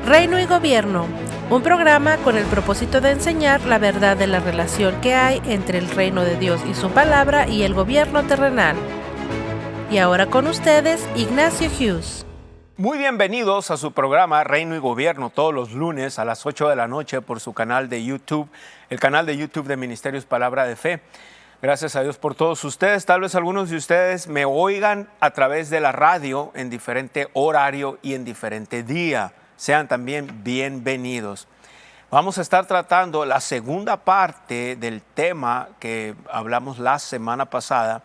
Reino y Gobierno, un programa con el propósito de enseñar la verdad de la relación que hay entre el reino de Dios y su palabra y el gobierno terrenal. Y ahora con ustedes, Ignacio Hughes. Muy bienvenidos a su programa Reino y Gobierno todos los lunes a las 8 de la noche por su canal de YouTube, el canal de YouTube de Ministerios Palabra de Fe. Gracias a Dios por todos ustedes. Tal vez algunos de ustedes me oigan a través de la radio en diferente horario y en diferente día. Sean también bienvenidos. Vamos a estar tratando la segunda parte del tema que hablamos la semana pasada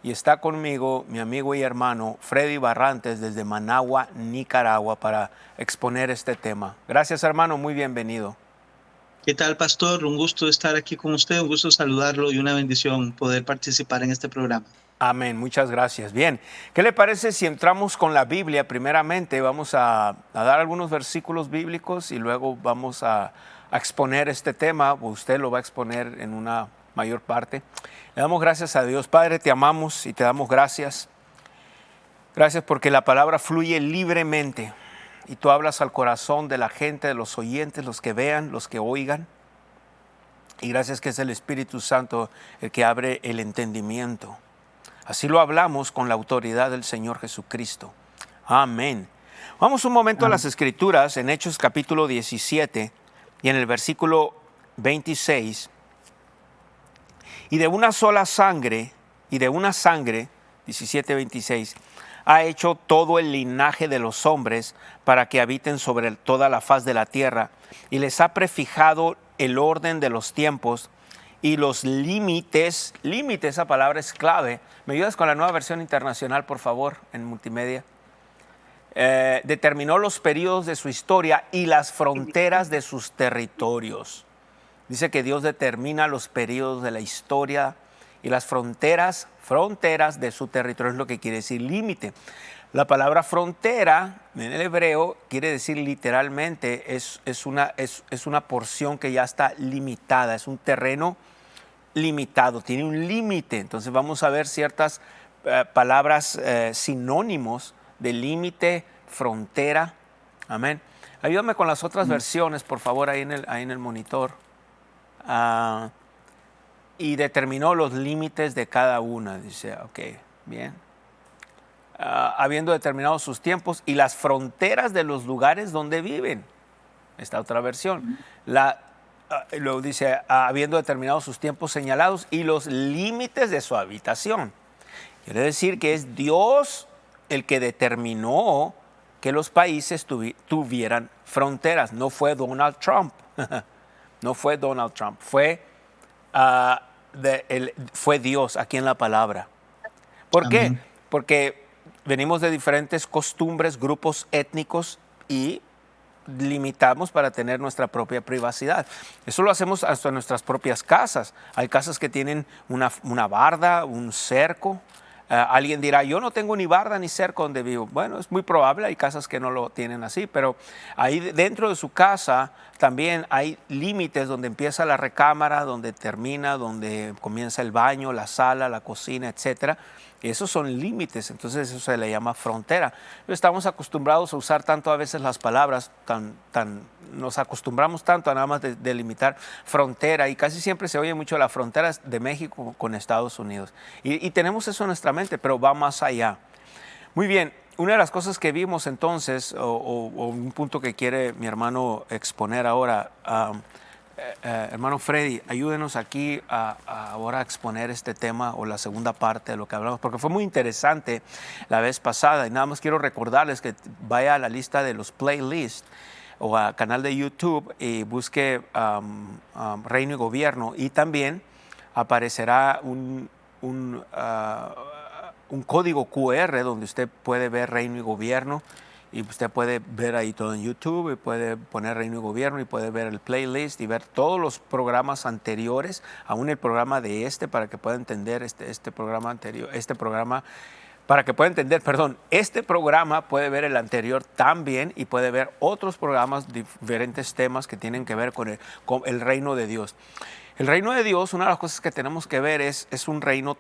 y está conmigo mi amigo y hermano Freddy Barrantes desde Managua, Nicaragua, para exponer este tema. Gracias, hermano, muy bienvenido. ¿Qué tal, pastor? Un gusto estar aquí con usted, un gusto saludarlo y una bendición poder participar en este programa. Amén, muchas gracias. Bien, ¿qué le parece si entramos con la Biblia? Primeramente vamos a dar algunos versículos bíblicos y luego vamos a exponer este tema. Usted lo va a exponer en una mayor parte. Le damos gracias a Dios. Padre, te amamos y te damos gracias. Gracias porque la palabra fluye libremente y tú hablas al corazón de la gente, de los oyentes, los que vean, los que oigan. Y gracias que es el Espíritu Santo el que abre el entendimiento. Así lo hablamos con la autoridad del Señor Jesucristo. Amén. Vamos un momento a las Escrituras en Hechos capítulo 17 y en el versículo 26. Y de una sola sangre, 17:26, ha hecho todo el linaje de los hombres para que habiten sobre toda la faz de la tierra, y les ha prefijado el orden de los tiempos y los límites. Límite, esa palabra es clave. ¿Me ayudas con la Nueva Versión Internacional, por favor, en multimedia? Determinó los periodos de su historia y las fronteras de sus territorios. Dice que Dios determina los periodos de la historia y las fronteras de su territorio, es lo que quiere decir límite. La palabra frontera en el hebreo quiere decir literalmente, es una porción que ya está limitada, es un terreno limitado, tiene un límite. Entonces vamos a ver ciertas palabras sinónimos de límite, frontera. Amén. Ayúdame con las otras versiones, por favor, ahí en el monitor. Y determinó los límites de cada una. Dice, ok, bien. Habiendo determinado sus tiempos y las fronteras de los lugares donde viven. Esta otra versión. Luego dice, habiendo determinado sus tiempos señalados y los límites de su habitación. Quiere decir que es Dios el que determinó que los países tuvieran fronteras. No fue Donald Trump. No fue Donald Trump. Fue Dios aquí en la palabra. ¿Por qué? Amén. Porque venimos de diferentes costumbres, grupos étnicos y limitamos para tener nuestra propia privacidad. Eso lo hacemos hasta en nuestras propias casas. Hay casas que tienen una barda, un cerco. Alguien dirá, yo no tengo ni barda ni cerco donde vivo. Bueno, es muy probable, hay casas que no lo tienen así, pero ahí dentro de su casa también hay límites donde empieza la recámara, donde termina, donde comienza el baño, la sala, la cocina, etcétera. Esos son límites, entonces eso se le llama frontera. Estamos acostumbrados a usar tanto a veces las palabras, nos acostumbramos tanto a nada más delimitar frontera, y casi siempre se oye mucho la frontera de México con Estados Unidos. Y tenemos eso en nuestra mente, pero va más allá. Muy bien, una de las cosas que vimos entonces, o un punto que quiere mi hermano exponer ahora, hermano Freddy, ayúdenos aquí ahora a exponer este tema o la segunda parte de lo que hablamos, porque fue muy interesante la vez pasada. Y nada más quiero recordarles que vaya a la lista de los playlists o al canal de YouTube y busque Reino y Gobierno, y también aparecerá un código QR donde usted puede ver Reino y Gobierno. Y usted puede ver ahí todo en YouTube, y puede poner Reino y Gobierno, y puede ver el playlist y ver todos los programas anteriores, aún el programa de para que pueda entender este programa, puede ver el anterior también, y puede ver otros programas, diferentes temas que tienen que ver con el reino de Dios. El reino de Dios, una de las cosas que tenemos que ver es un reino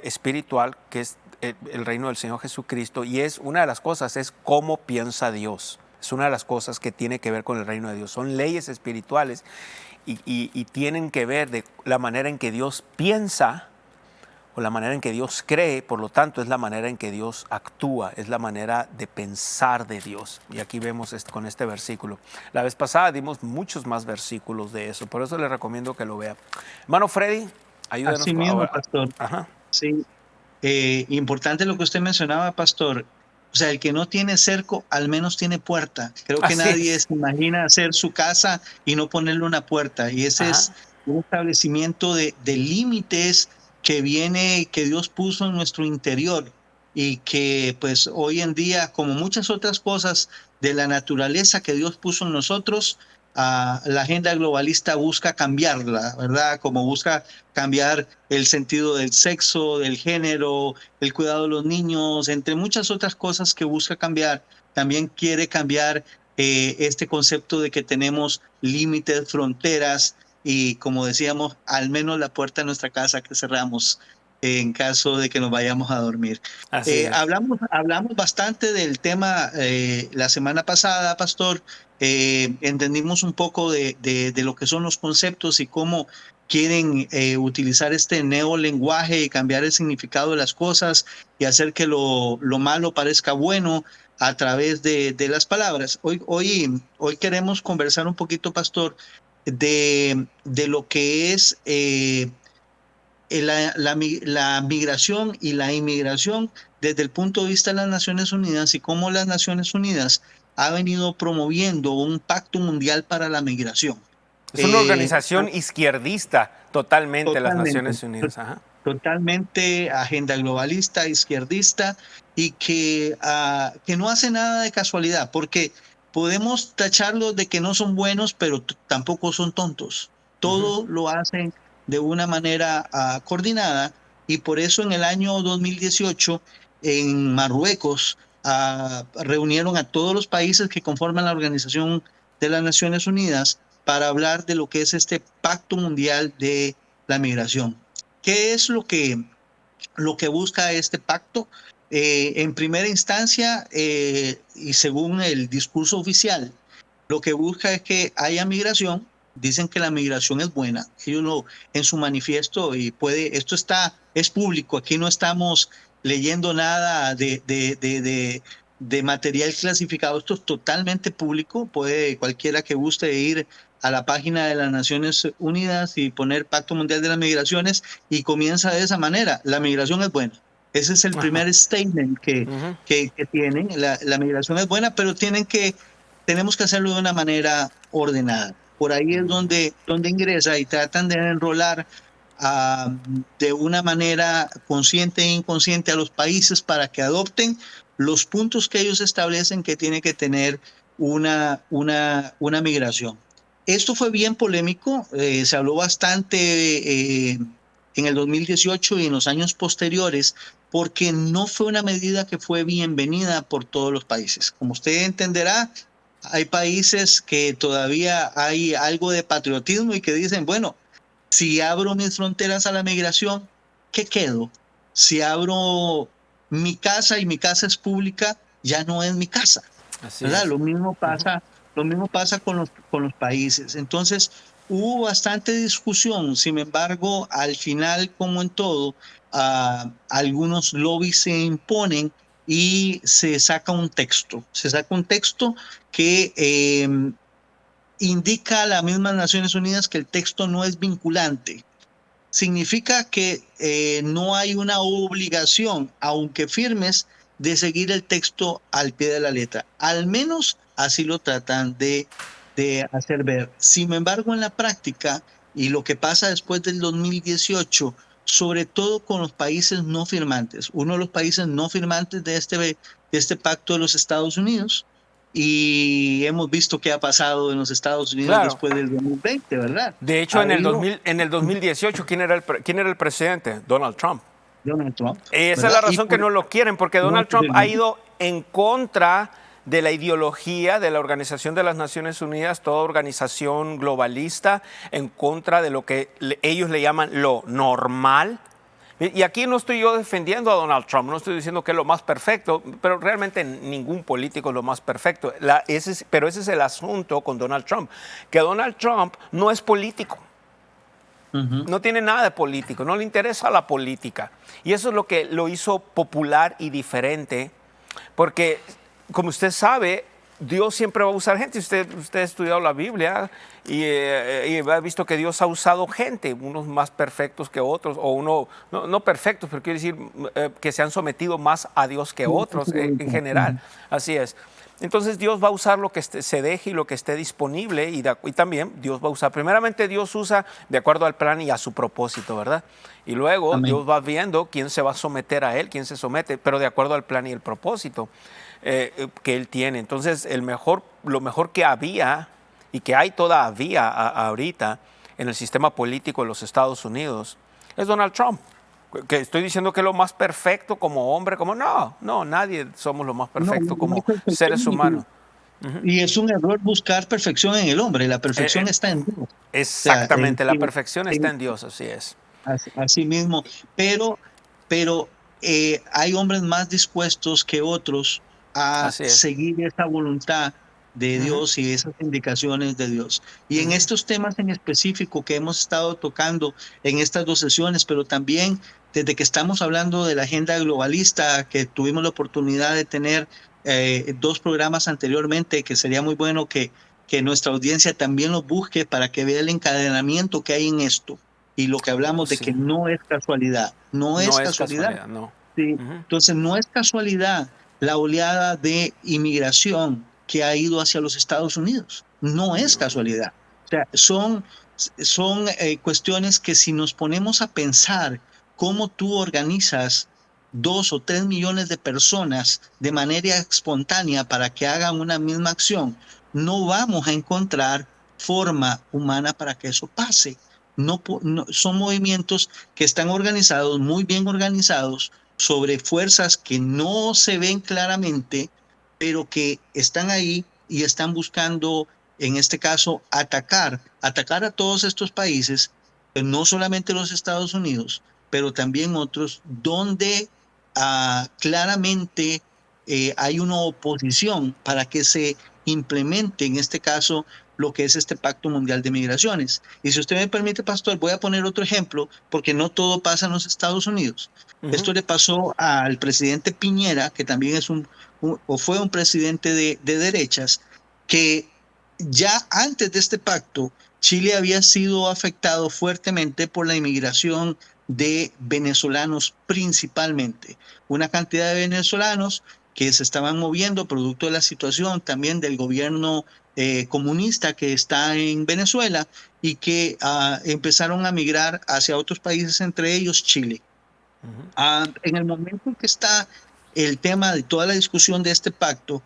espiritual, que es el reino del Señor Jesucristo, y es una de las cosas es cómo piensa Dios. Es una de las cosas que tiene que ver con el reino de Dios. Son leyes espirituales y tienen que ver de la manera en que Dios piensa o la manera en que Dios cree, por lo tanto es la manera en que Dios actúa, es la manera de pensar de Dios. Y aquí vemos con este versículo. La vez pasada dimos muchos más versículos de eso, por eso les recomiendo que lo vea. Hermano Freddy, ayúdenos. Así mismo, pastor. Ajá. Sí, importante lo que usted mencionaba, pastor. O sea, el que no tiene cerco, al menos tiene puerta. Creo que Así nadie es. se imagina hacer su casa y no ponerle una puerta. Y ese Ajá. es un establecimiento de límites que Dios puso en nuestro interior y que pues hoy en día, como muchas otras cosas de la naturaleza que Dios puso en nosotros, la agenda globalista busca cambiarla, ¿verdad? Como busca cambiar el sentido del sexo, del género, el cuidado de los niños, entre muchas otras cosas que busca cambiar. También quiere cambiar este concepto de que tenemos límites, fronteras y, como decíamos, al menos la puerta de nuestra casa que cerramos en caso de que nos vayamos a dormir. Así es. Hablamos bastante del tema la semana pasada, pastor. Entendimos un poco de lo que son los conceptos y cómo quieren utilizar este neolenguaje y cambiar el significado de las cosas y hacer que lo malo parezca bueno a través de las palabras. Hoy queremos conversar un poquito, pastor, de lo que es la migración y la inmigración desde el punto de vista de las Naciones Unidas y cómo las Naciones Unidas ha venido promoviendo un pacto mundial para la migración. Es una organización izquierdista totalmente, las Naciones Unidas. Ajá. Totalmente agenda globalista, izquierdista y que no hace nada de casualidad, porque podemos tacharlos de que no son buenos, pero tampoco son tontos. Todo lo hacen de una manera coordinada y por eso en el año 2018 en Marruecos reunieron a todos los países que conforman la Organización de las Naciones Unidas para hablar de lo que es este Pacto Mundial de la Migración. ¿Qué es lo que busca este pacto? En primera instancia, y según el discurso oficial, lo que busca es que haya migración. Dicen que la migración es buena. Ellos en su manifiesto, y esto es público, aquí no estamos leyendo nada de material clasificado, esto es totalmente público. Puede cualquiera que guste ir a la página de las Naciones Unidas y poner Pacto Mundial de las Migraciones y comienza de esa manera. La migración es buena. Ese es el primer statement que tienen. La migración es buena, pero tenemos que hacerlo de una manera ordenada. Por ahí es donde ingresa y tratan de enrolar de una manera consciente e inconsciente a los países para que adopten los puntos que ellos establecen que tiene que tener una migración. Esto fue bien polémico, se habló bastante en el 2018 y en los años posteriores, porque no fue una medida que fue bienvenida por todos los países. Como usted entenderá, hay países que todavía hay algo de patriotismo y que dicen, bueno, si abro mis fronteras a la migración, ¿qué quedo? Si abro mi casa y mi casa es pública, ya no es mi casa. ¿Verdad? Lo mismo pasa con los países. Entonces, hubo bastante discusión. Sin embargo, al final, como en todo, algunos lobbies se imponen y se saca un texto. Se saca un texto que indica a las mismas Naciones Unidas que el texto no es vinculante. Significa que no hay una obligación, aunque firmes, de seguir el texto al pie de la letra. Al menos así lo tratan de hacer ver. Sin embargo, en la práctica, y lo que pasa después del 2018, sobre todo con los países no firmantes, uno de los países no firmantes de este pacto de los Estados Unidos, y hemos visto qué ha pasado en los Estados Unidos después del 2020, ¿verdad? De hecho, en el 2018, ¿quién era el presidente? Donald Trump. Donald Trump. Esa es la razón que no lo quieren, porque Donald Trump ha ido en contra de la ideología de la Organización de las Naciones Unidas, toda organización globalista, en contra de lo que ellos le llaman lo normal. Y aquí no estoy yo defendiendo a Donald Trump, no estoy diciendo que es lo más perfecto, pero realmente ningún político es lo más perfecto. Pero ese es el asunto con Donald Trump, que Donald Trump no es político. No tiene nada de político, no le interesa la política. Y eso es lo que lo hizo popular y diferente, porque como usted sabe, Dios siempre va a usar gente. Usted ha estudiado la Biblia y ha visto que Dios ha usado gente, unos más perfectos que otros, o no perfectos, pero quiere decir que se han sometido más a Dios que otros en general. Así es. Entonces Dios va a usar lo que se deje y lo que esté disponible y también Dios va a usar. Primeramente Dios usa de acuerdo al plan y a su propósito, ¿verdad? Y luego Amén. Dios va viendo quién se va a someter a Él, quién se somete, pero de acuerdo al plan y el propósito que Él tiene. Entonces lo mejor que había y que hay todavía ahorita en el sistema político de los Estados Unidos es Donald Trump. Que estoy diciendo que es lo más perfecto como hombre, no, nadie somos lo más perfecto como seres humanos. Y es un error buscar perfección en el hombre, la perfección está en Dios. Exactamente, O sea, la perfección está en Dios, así es. Así mismo, pero hay hombres más dispuestos que otros a seguir esa voluntad de Dios y esas indicaciones de Dios. Y en estos temas en específico que hemos estado tocando en estas 2 sesiones, pero también desde que estamos hablando de la agenda globalista, que tuvimos la oportunidad de tener 2 programas anteriormente, que sería muy bueno que nuestra audiencia también lo busque para que vea el encadenamiento que hay en esto. Y lo que hablamos de que no es casualidad, no es casualidad. No. Sí. Entonces no es casualidad la oleada de inmigración que ha ido hacia los Estados Unidos. No es casualidad. O sea, son cuestiones que si nos ponemos a pensar cómo tú organizas 2 o 3 millones de personas de manera espontánea para que hagan una misma acción, no vamos a encontrar forma humana para que eso pase. No, son movimientos que están organizados, muy bien organizados, sobre fuerzas que no se ven claramente, pero que están ahí y están buscando, en este caso, atacar a todos estos países, no solamente los Estados Unidos, pero también otros, donde claramente hay una oposición para que se implemente, en este caso, lo que es este Pacto Mundial de Migraciones. Y si usted me permite, pastor, voy a poner otro ejemplo, porque no todo pasa en los Estados Unidos. Esto le pasó al presidente Piñera, que también fue un presidente de derechas, que ya antes de este pacto, Chile había sido afectado fuertemente por la inmigración de venezolanos principalmente. Una cantidad de venezolanos que se estaban moviendo producto de la situación también del gobierno comunista que está en Venezuela y que empezaron a migrar hacia otros países, entre ellos Chile. En el momento en que está el tema de toda la discusión de este pacto,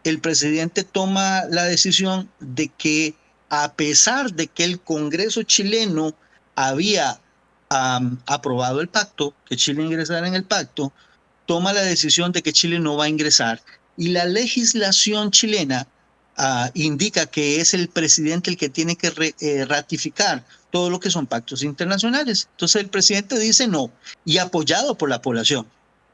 el presidente toma la decisión de que, a pesar de que el Congreso chileno había aprobado el pacto, que Chile ingresara en el pacto, toma la decisión de que Chile no va a ingresar. Y la legislación chilena indica que es el presidente el que tiene que ratificar todo lo que son pactos internacionales. Entonces el presidente dice no, y apoyado por la población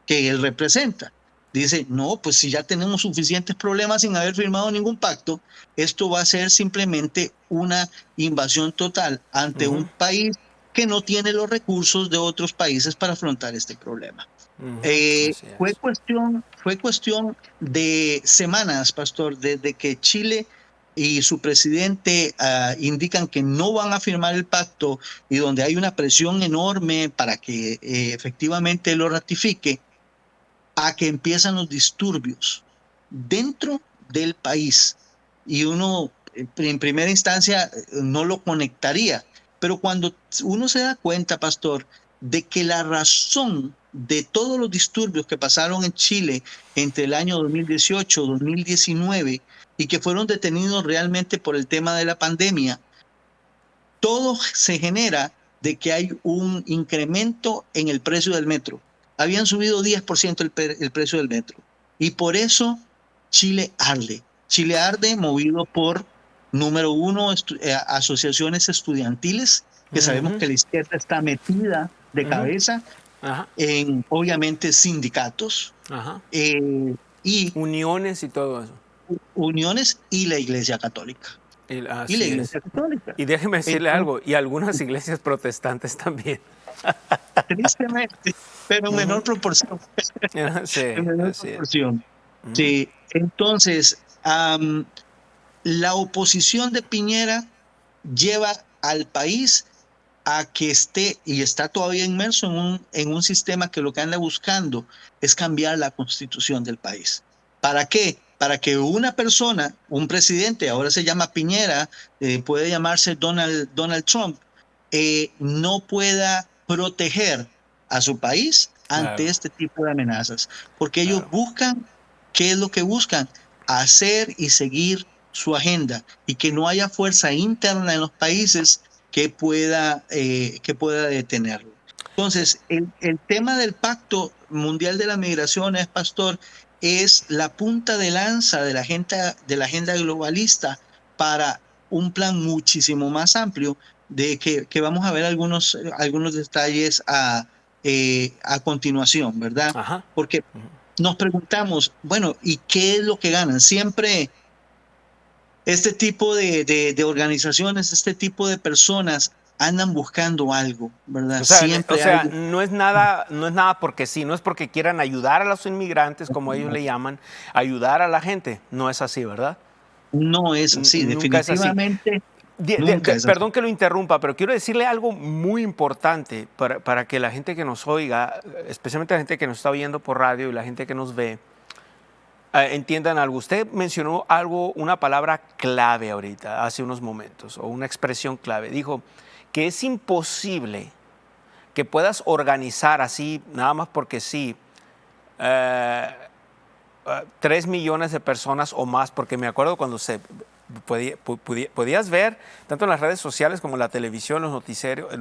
que él representa. Dice, no, pues si ya tenemos suficientes problemas sin haber firmado ningún pacto, esto va a ser simplemente una invasión total ante un país que no tiene los recursos de otros países para afrontar este problema. Fue cuestión de semanas, pastor, desde que Chile y su presidente indican que no van a firmar el pacto y donde hay una presión enorme para que efectivamente lo ratifique, a que empiezan los disturbios dentro del país. Y uno en primera instancia no lo conectaría, pero cuando uno se da cuenta, pastor, de que la razón de todos los disturbios que pasaron en Chile entre el año 2018 y 2019 y que fueron detenidos realmente por el tema de la pandemia, todo se genera de que hay un incremento en el precio del metro. Habían subido 10% el precio del metro. Y por eso Chile arde. Chile arde movido por, número uno, asociaciones estudiantiles, que sabemos que la izquierda está metida de cabeza, Ajá, en obviamente sindicatos ajá. y Uniones y todo eso. uniones y la Iglesia Católica. Y la Así es. Iglesia Católica. Y déjeme decirle Entonces, algo, y algunas iglesias protestantes también. tristemente, pero en menor Ujú. proporción. Sí, En menor así es. proporción. Ujú. Sí, entonces, la oposición de Piñera lleva al país a que esté y está todavía inmerso en un sistema que lo que anda buscando es cambiar la constitución del país. ¿Para qué? Para que una persona, un presidente, ahora se llama Piñera, puede llamarse Donald Trump, no pueda proteger a su país ante Claro, este tipo de amenazas. Porque ellos claro. buscan, ¿qué es lo que buscan? Hacer y seguir su agenda y que no haya fuerza interna en los países que pueda detenerlo. Entonces, el tema del Pacto Mundial de las Migraciones, Pastor, es la punta de lanza de la agenda globalista para un plan muchísimo más amplio de que vamos a ver algunos detalles a continuación, ¿verdad? Ajá. Porque nos preguntamos, bueno, ¿y qué es lo que ganan? Siempre este tipo de organizaciones, este tipo de personas andan buscando algo, ¿verdad? O Siempre sea, algo. no es nada porque sí, no es porque quieran ayudar a los inmigrantes, como ellos le llaman, ayudar a la gente. No es así, ¿verdad? No es así, Nunca es así. definitivamente nunca es así. Perdón que lo interrumpa, pero quiero decirle algo muy importante para que la gente que nos oiga, especialmente la gente que nos está oyendo por radio y la gente que nos ve, entiendan algo. Usted mencionó algo, una palabra clave ahorita, hace unos momentos, o una expresión clave. Dijo que es imposible que puedas organizar así, nada más porque sí, 3 millones de personas o más, porque me acuerdo cuando podías ver, tanto en las redes sociales como en la televisión, los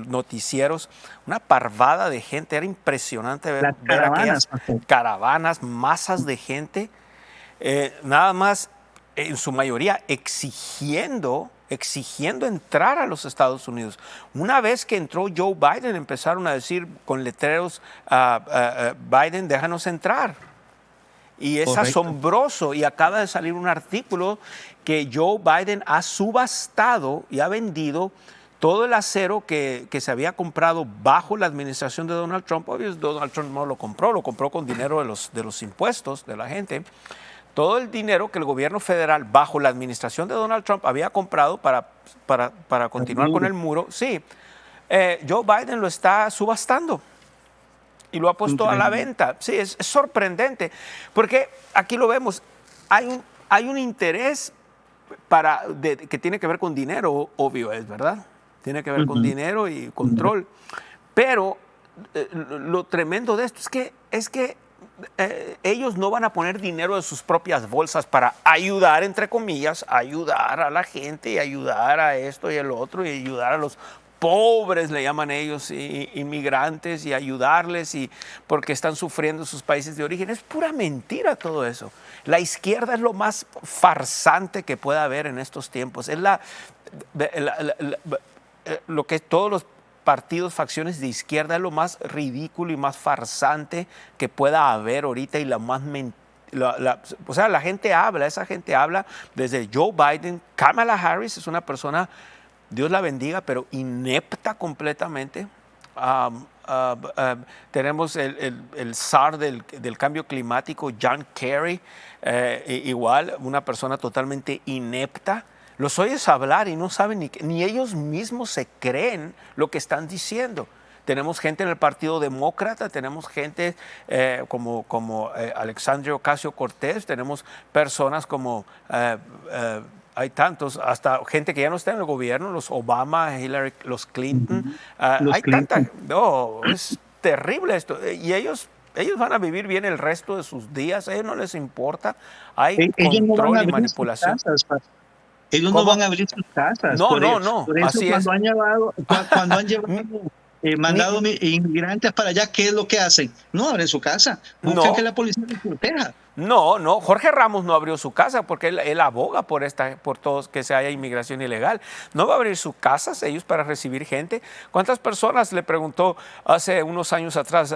noticieros, una parvada de gente. Era impresionante Las ver caravanas, aquellas pastor. caravanas, masas de gente, nada más, en su mayoría, exigiendo entrar a los Estados Unidos. Una vez que entró Joe Biden, empezaron a decir con letreros, Biden, déjanos entrar. Y es Correcto. asombroso, y acaba de salir un artículo que Joe Biden ha subastado y ha vendido todo el acero que se había comprado bajo la administración de Donald Trump. Obvio, Donald Trump no lo compró con dinero de los impuestos de la gente. Todo el dinero que el gobierno federal bajo la administración de Donald Trump había comprado para continuar con el muro, sí, Joe Biden lo está subastando y lo ha puesto a la Increíble. venta. Sí, es sorprendente, porque aquí lo vemos, hay un interés que tiene que ver con dinero, obvio es, ¿verdad? Tiene que ver con Ujú. dinero y control. Pero lo tremendo de esto es que ellos no van a poner dinero de sus propias bolsas para ayudar, entre comillas, ayudar a la gente y ayudar a esto y el otro y ayudar a los pobres, le llaman ellos, inmigrantes, y ayudarles porque están sufriendo en sus países de origen. Es pura mentira todo eso. La izquierda es lo más farsante que pueda haber en estos tiempos. Es lo que todos los partidos, facciones de izquierda, es lo más ridículo y más farsante que pueda haber ahorita, y la más o sea, esa gente habla desde Joe Biden. Kamala Harris es una persona, Dios la bendiga, pero inepta completamente. Tenemos el zar del cambio climático, John Kerry, igual, una persona totalmente inepta. Los oyes hablar y no saben ni ellos mismos se creen lo que están diciendo. Tenemos gente en el Partido Demócrata, tenemos gente como Alexandria Ocasio-Cortez, tenemos personas como, hay tantos, hasta gente que ya no está en el gobierno, los Obama, Hillary, los Clinton. Ujú. Los Hay tanta, Clinton. no, es terrible esto. Y ellos van a vivir bien el resto de sus días, a ellos no les importa. Hay Ellos no van a control y abrir sus manipulación. casas, pastor. Ellos no ¿Cómo? van a abrir sus casas. No, no, no, Por eso así es. cuando han llevado, Ni- mandado inmigrantes para allá, ¿qué es lo que hacen? No abren su casa, buscan que no, la policía los proteja. No, no, Jorge Ramos no abrió su casa porque él aboga por todos que se haya inmigración ilegal. No va a abrir sus casas ellos para recibir gente. ¿Cuántas personas, le preguntó hace unos años atrás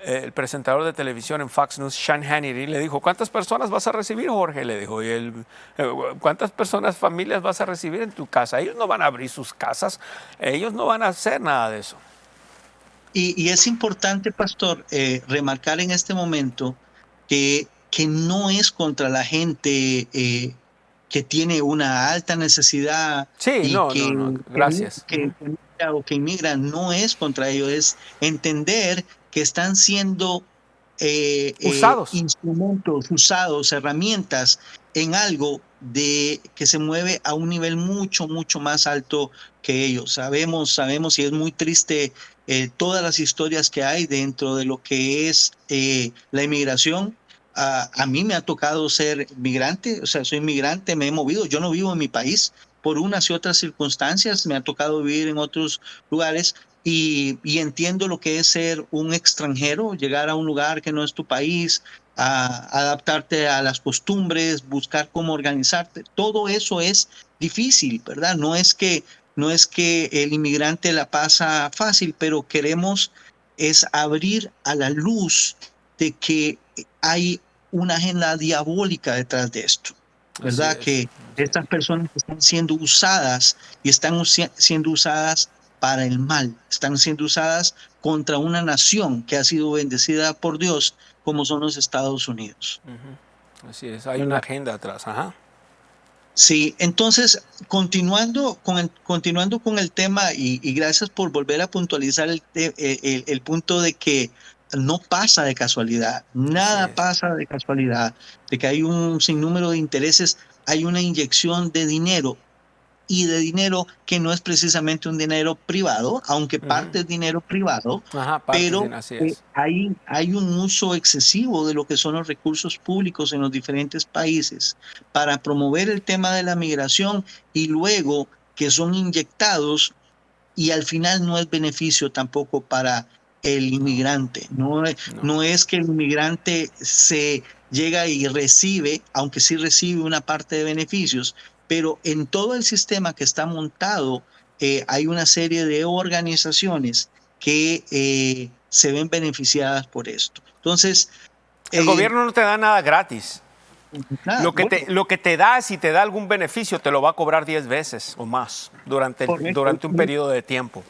el presentador de televisión en Fox News, Sean Hannity, le dijo, ¿cuántas personas vas a recibir, Jorge? Le dijo, y él, ¿cuántas personas, familias vas a recibir en tu casa? Ellos no van a abrir sus casas, ellos no van a hacer nada de eso. Y es importante, pastor, remarcar en este momento que no es contra la gente que tiene una alta necesidad Sí, y no, gracias. que migra o que inmigra, no es contra ellos, es entender que están siendo Usados. instrumentos, usados, herramientas en algo que se mueve a un nivel mucho, mucho más alto que ellos. Sabemos y es muy triste todas las historias que hay dentro de lo que es la inmigración. A mí me ha tocado ser migrante, o sea, soy migrante, me he movido, yo no vivo en mi país por unas y otras circunstancias, me ha tocado vivir en otros lugares y entiendo lo que es ser un extranjero, llegar a un lugar que no es tu país, adaptarte a las costumbres, buscar cómo organizarte, todo eso es difícil, ¿verdad? No es que el inmigrante la pasa fácil, pero queremos es abrir a la luz de que hay una agenda diabólica detrás de esto, ¿verdad? Que estas personas están siendo usadas y están siendo usadas para el mal, están siendo usadas contra una nación que ha sido bendecida por Dios, como son los Estados Unidos. Así es, hay una agenda atrás. Ajá. Sí, entonces, continuando con el tema, y gracias por volver a puntualizar el punto de que no pasa de casualidad, nada pasa de casualidad, de que hay un sinnúmero de intereses, hay una inyección de dinero, y de dinero que no es precisamente un dinero privado, aunque parte es dinero privado, Ajá, pero así es. hay un uso excesivo de lo que son los recursos públicos en los diferentes países para promover el tema de la migración y luego que son inyectados y al final no es beneficio tampoco para el inmigrante. No es que el inmigrante se llega y recibe, aunque sí recibe una parte de beneficios, pero en todo el sistema que está montado hay una serie de organizaciones que se ven beneficiadas por esto. Entonces, el gobierno no te da nada gratis. Nada, Lo que te da, si te da algún beneficio, te lo va a cobrar 10 veces o más durante un periodo de tiempo.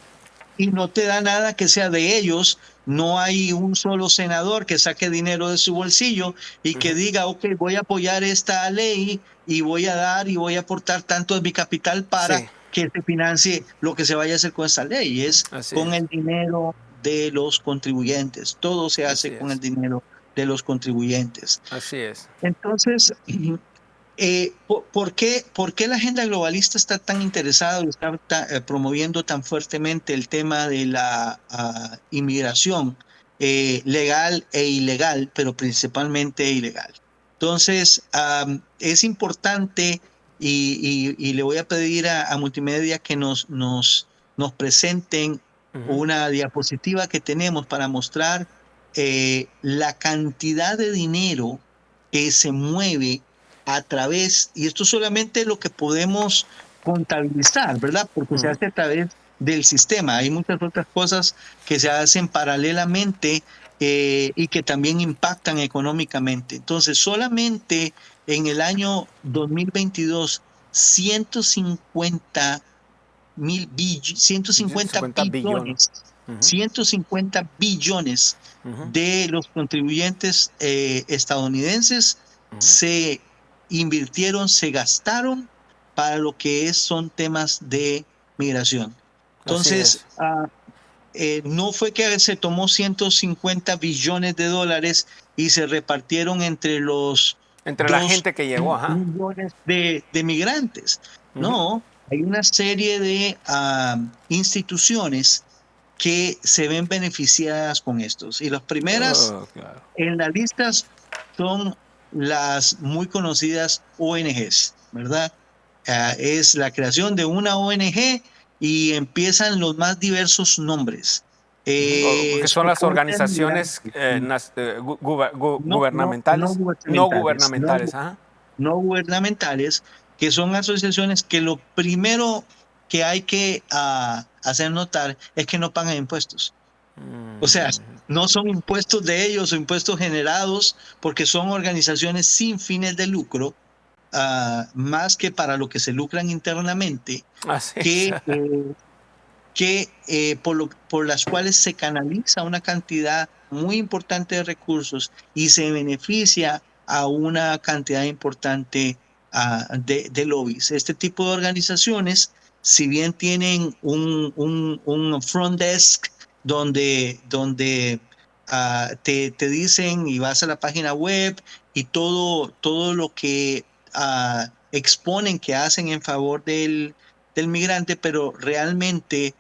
Y no te da nada que sea de ellos. No hay un solo senador que saque dinero de su bolsillo y que diga, ok, voy a apoyar esta ley y voy a dar y voy a aportar tanto de mi capital para que se financie lo que se vaya a hacer con esta ley. Con el dinero de los contribuyentes. Todo se hace con el dinero de los contribuyentes. Así es. Entonces, ¿por qué la agenda globalista está tan interesada y está promoviendo tan fuertemente el tema de la inmigración legal e ilegal, pero principalmente ilegal? Entonces, es importante y le voy a pedir a Multimedia que nos presenten una diapositiva que tenemos para mostrar la cantidad de dinero que se mueve a través, y esto solamente lo que podemos contabilizar, ¿verdad? Porque se hace a través del sistema. Hay muchas otras cosas que se hacen paralelamente y que también impactan económicamente. Entonces, solamente en el año 2022, 150 billones. 150 billones de los contribuyentes estadounidenses se invirtieron, se gastaron para lo que son temas de migración. Entonces, no fue que se tomó 150 billones de dólares y se repartieron entre la gente que llegó, millones de migrantes. No, hay una serie de instituciones que se ven beneficiadas con estos. Y las primeras en las listas son las muy conocidas ONGs, ¿verdad? Es la creación de una ONG y empiezan los más diversos nombres. Que son las Su fuente de organizaciones migrantes, gubernamentales, no gubernamentales, gubernamentales. Ajá. no gubernamentales, que son asociaciones que lo primero que hay que hacer notar es que no pagan impuestos. O sea, no son impuestos de ellos o impuestos generados porque son organizaciones sin fines de lucro, más que para lo que se lucran internamente, Así es. por las cuales se canaliza una cantidad muy importante de recursos y se beneficia a una cantidad importante de lobbies. Este tipo de organizaciones, si bien tienen un front desk donde te dicen y vas a la página web y todo lo que exponen que hacen en favor del migrante, pero realmente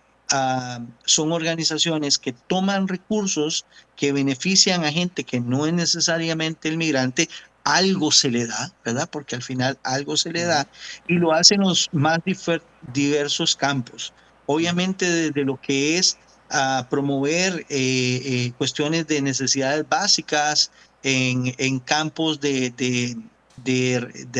son organizaciones que toman recursos que benefician a gente que no es necesariamente el migrante, algo se le da, ¿verdad? Porque al final algo se le da, y lo hacen en los más diversos campos. Obviamente desde lo que es promover cuestiones de necesidades básicas en campos de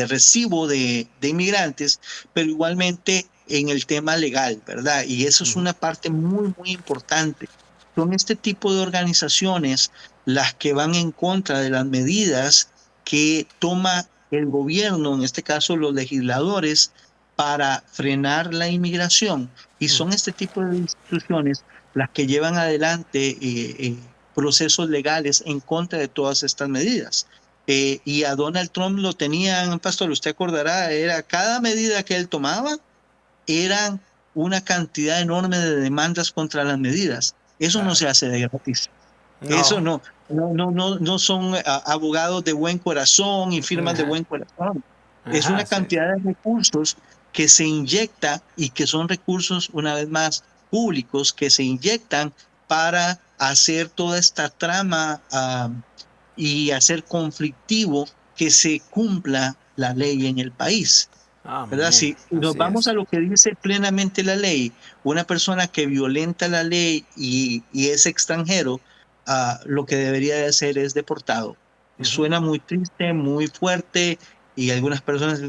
recibo de inmigrantes, pero igualmente en el tema legal, ¿verdad? Y eso es una parte muy, muy importante. Son este tipo de organizaciones las que van en contra de las medidas que toma el gobierno, en este caso los legisladores, para frenar la inmigración. Y son este tipo de instituciones las que llevan adelante procesos legales en contra de todas estas medidas. Y a Donald Trump lo tenían, Pastor, usted acordará, era cada medida que él tomaba, eran una cantidad enorme de demandas contra las medidas. Eso no se hace de gratis. Eso No. no son abogados de buen corazón y firmas de buen corazón. Es Ajá, una sí. cantidad de recursos que se inyecta y que son recursos, una vez más, públicos que se inyectan para hacer toda esta trama y hacer conflictivo que se cumpla la ley en el país. ¿Verdad? Amén. Si nos Así vamos es. a lo que dice plenamente la ley, una persona que violenta la ley y es extranjero, lo que debería de hacer es deportado. Suena muy triste, muy fuerte, y algunas personas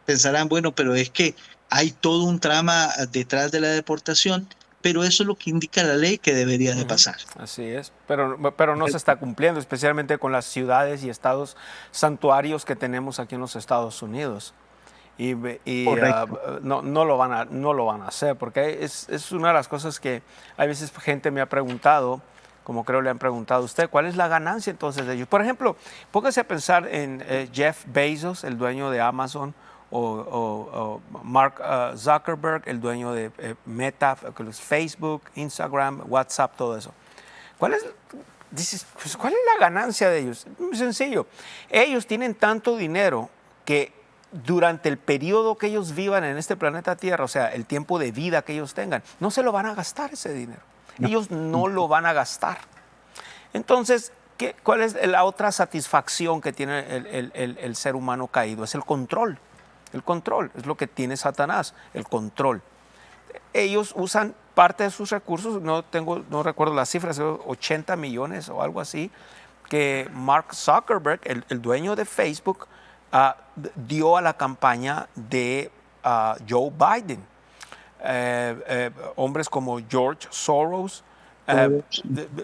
pensarán, bueno, pero es que hay todo un trama detrás de la deportación, pero eso es lo que indica la ley que debería de pasar. Así es, pero no se está cumpliendo, especialmente con las ciudades y estados santuarios que tenemos aquí en los Estados Unidos. Correcto. No lo van a hacer, porque es una de las cosas que a veces gente me ha preguntado, como creo le han preguntado a usted, ¿cuál es la ganancia entonces de ellos? Por ejemplo, póngase a pensar en Jeff Bezos, el dueño de Amazon, o Mark Zuckerberg, el dueño de Meta, que es Facebook, Instagram, WhatsApp, todo eso. Dices, pues, ¿cuál es la ganancia de ellos? Muy sencillo. Ellos tienen tanto dinero que durante el periodo que ellos vivan en este planeta Tierra, o sea, el tiempo de vida que ellos tengan, no se lo van a gastar ese dinero. Ellos no lo van a gastar. Entonces, ¿cuál es la otra satisfacción que tiene el ser humano caído? Es el control. El control es lo que tiene Satanás, el control. Ellos usan parte de sus recursos, no recuerdo las cifras, 80 millones o algo así, que Mark Zuckerberg, el dueño de Facebook, dio a la campaña de Joe Biden. Hombres como George Soros,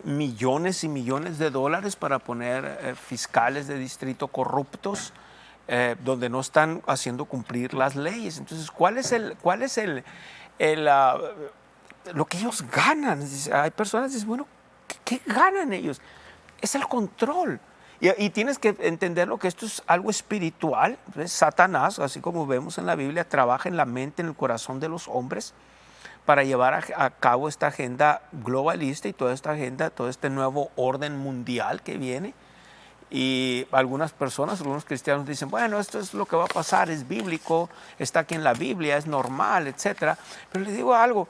millones y millones de dólares para poner fiscales de distrito corruptos, donde no están haciendo cumplir las leyes. Entonces, ¿cuál es lo que ellos ganan? Hay personas que dicen, bueno, ¿qué ganan ellos? Es el control. Y tienes que entender que esto es algo espiritual. Satanás, así como vemos en la Biblia, trabaja en la mente, en el corazón de los hombres para llevar a cabo esta agenda globalista y toda esta agenda, todo este nuevo orden mundial que viene. Y algunas personas, algunos cristianos dicen, bueno, esto es lo que va a pasar, es bíblico, está aquí en la Biblia, es normal, etc. Pero les digo algo,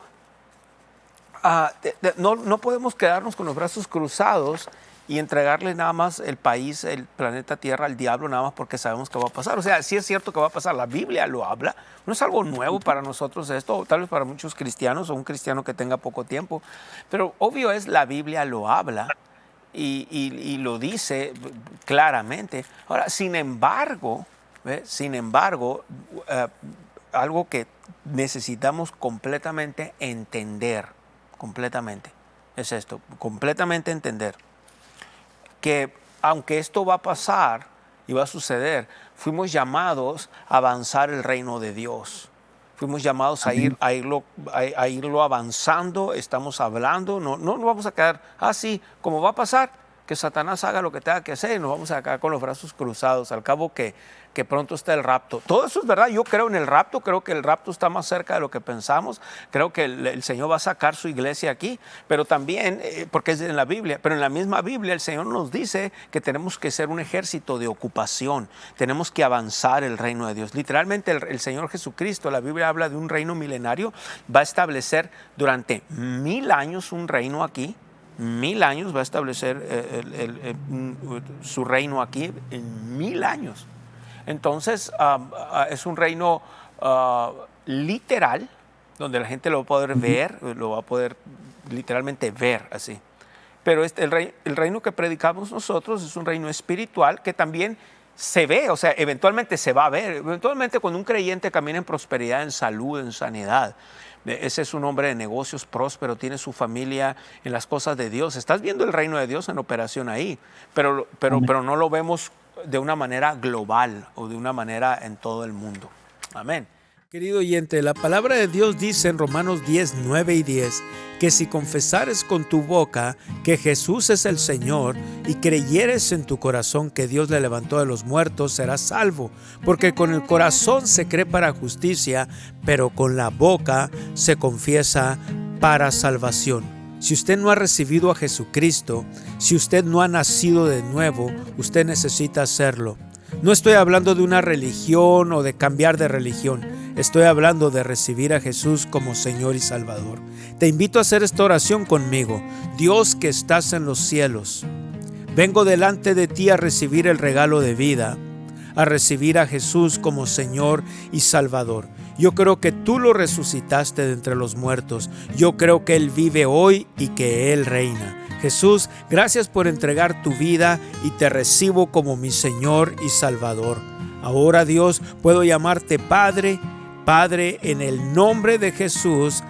no podemos quedarnos con los brazos cruzados y entregarle nada más el país, el planeta Tierra al diablo nada más porque sabemos que va a pasar. O sea, sí es cierto que va a pasar, la Biblia lo habla, no es algo nuevo para nosotros esto, tal vez para muchos cristianos o un cristiano que tenga poco tiempo, pero obvio es la Biblia lo habla y lo dice claramente. Ahora, sin embargo, algo que necesitamos completamente entender, es esto, completamente entender, que aunque esto va a pasar y va a suceder, fuimos llamados a avanzar el reino de Dios. Fuimos llamados a irlo avanzando, estamos hablando, no vamos a quedar así, como va a pasar, que Satanás haga lo que tenga que hacer y nos vamos a quedar con los brazos cruzados, al cabo que pronto está el rapto. Todo eso es verdad, yo creo en el rapto, creo que el rapto está más cerca de lo que pensamos, creo que el Señor va a sacar su iglesia aquí, pero también, porque es en la Biblia, pero en la misma Biblia el Señor nos dice que tenemos que ser un ejército de ocupación, tenemos que avanzar el reino de Dios. Literalmente el Señor Jesucristo, la Biblia habla de un reino milenario, va a establecer durante 1000 años un reino aquí, 1000 años va a establecer su reino aquí en 1000 años. Entonces es un reino literal, donde la gente lo va a poder ver, lo va a poder literalmente ver así. Pero el reino que predicamos nosotros es un reino espiritual que también se ve, o sea, eventualmente se va a ver. Eventualmente cuando un creyente camina en prosperidad, en salud, en sanidad, ese es un hombre de negocios próspero, tiene su familia en las cosas de Dios. Estás viendo el reino de Dios en operación ahí, pero no lo vemos de una manera global o de una manera en todo el mundo. Amén. Querido oyente, la palabra de Dios dice en Romanos 10, 9 y 10 que si confesares con tu boca que Jesús es el Señor y creyeres en tu corazón que Dios le levantó de los muertos, serás salvo. Porque con el corazón se cree para justicia, pero con la boca se confiesa para salvación. Si usted no ha recibido a Jesucristo, si usted no ha nacido de nuevo, usted necesita hacerlo. No estoy hablando de una religión o de cambiar de religión. Estoy hablando de recibir a Jesús como Señor y Salvador. Te invito a hacer esta oración conmigo. Dios que estás en los cielos, vengo delante de ti a recibir el regalo de vida, a recibir a Jesús como Señor y Salvador. Yo creo que tú lo resucitaste de entre los muertos. Yo creo que Él vive hoy y que Él reina. Jesús, gracias por entregar tu vida y te recibo como mi Señor y Salvador. Ahora, Dios, puedo llamarte Padre. Padre, en el nombre de Jesús,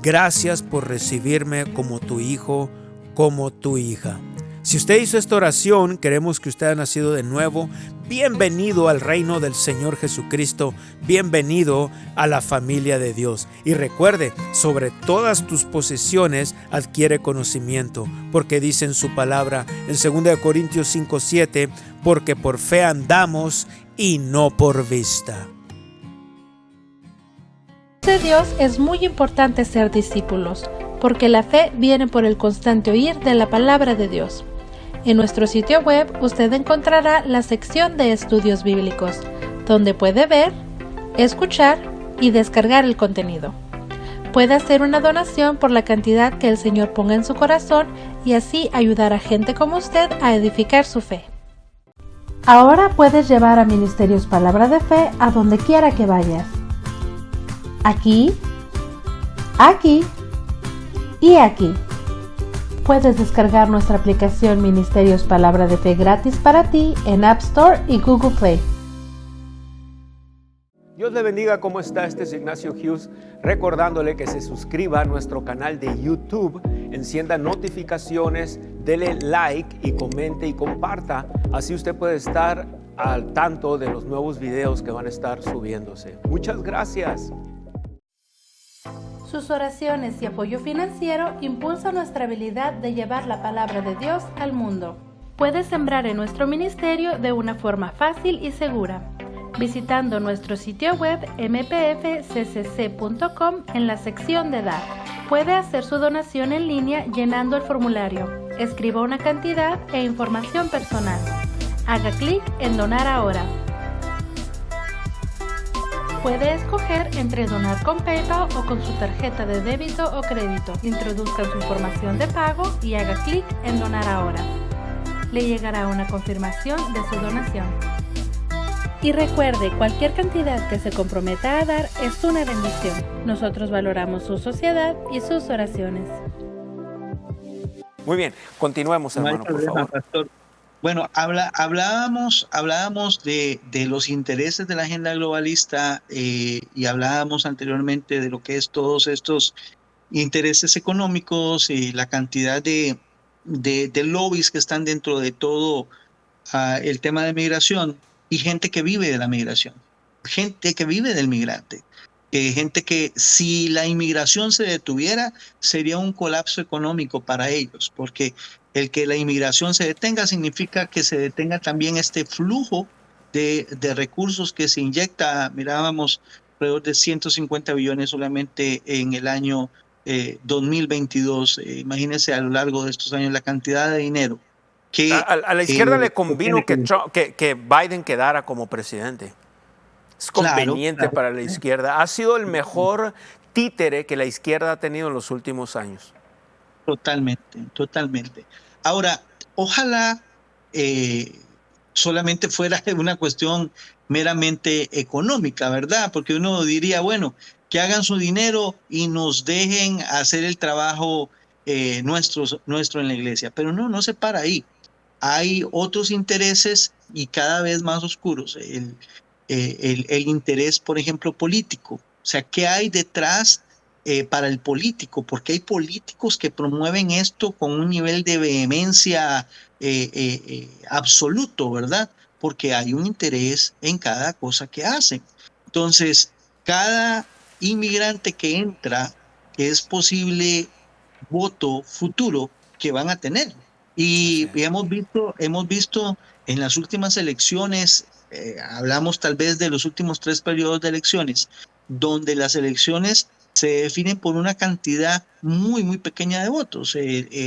gracias por recibirme como tu hijo, como tu hija. Si usted hizo esta oración, queremos que usted haya nacido de nuevo. Bienvenido al reino del Señor Jesucristo. Bienvenido a la familia de Dios. Y recuerde, sobre todas tus posesiones adquiere conocimiento, porque dice en su palabra en 2 Corintios 5:7, porque por fe andamos y no por vista. De Dios es muy importante ser discípulos, porque la fe viene por el constante oír de la palabra de Dios. En nuestro sitio web usted encontrará la sección de estudios bíblicos, donde puede ver, escuchar y descargar el contenido. Puede hacer una donación por la cantidad que el Señor ponga en su corazón y así ayudar a gente como usted a edificar su fe. Ahora puedes llevar a Ministerios Palabra de Fe a donde quiera que vayas. Aquí, aquí y aquí. Puedes descargar nuestra aplicación Ministerios Palabra de Fe gratis para ti en App Store y Google Play. Dios le bendiga, ¿cómo está? Este es Ignacio Hughes, recordándole que se suscriba a nuestro canal de YouTube, encienda notificaciones, dele like y comente y comparta. Así usted puede estar al tanto de los nuevos videos que van a estar subiéndose. Muchas gracias. Sus oraciones y apoyo financiero impulsan nuestra habilidad de llevar la palabra de Dios al mundo. Puedes sembrar en nuestro ministerio de una forma fácil y segura, visitando nuestro sitio web mpfccc.com en la sección de dar. Puede hacer su donación en línea llenando el formulario. Escriba una cantidad e información personal. Haga clic en Donar ahora. Puede escoger entre donar con PayPal o con su tarjeta de débito o crédito. Introduzca su información de pago y haga clic en Donar ahora. le llegará una confirmación de su donación. Y recuerde, cualquier cantidad que se comprometa a dar es una bendición. Nosotros valoramos su sociedad y sus oraciones. Muy bien, continuemos, hermano, por favor. Pastor. Bueno, hablábamos de los intereses de la agenda globalista y hablábamos anteriormente de lo que es todos estos intereses económicos y la cantidad de lobbies que están dentro de todo el tema de migración y gente que vive de la migración, gente que vive del migrante, gente que si la inmigración se detuviera sería un colapso económico para ellos, porque el que la inmigración se detenga significa que se detenga también este flujo de recursos que se inyecta. Mirábamos alrededor de 150 billones solamente en el año 2022. Imagínense a lo largo de estos años la cantidad de dinero que... A la izquierda le convino que Biden quedara como presidente. Es conveniente, claro, para la izquierda. Ha sido el mejor títere que la izquierda ha tenido en los últimos años. Totalmente, totalmente. Ahora, ojalá solamente fuera una cuestión meramente económica, ¿verdad? Porque uno diría, bueno, que hagan su dinero y nos dejen hacer el trabajo nuestro en la iglesia. Pero no se para ahí. Hay otros intereses y cada vez más oscuros. El interés, por ejemplo, político. O sea, ¿qué hay detrás para el político? Porque hay políticos que promueven esto con un nivel de vehemencia absoluto, ¿verdad? Porque hay un interés en cada cosa que hacen. Entonces, cada inmigrante que entra, es posible voto futuro que van a tener. Y hemos visto en las últimas elecciones, hablamos tal vez de los últimos 3 periodos de elecciones, donde las elecciones se definen por una cantidad muy pequeña de votos.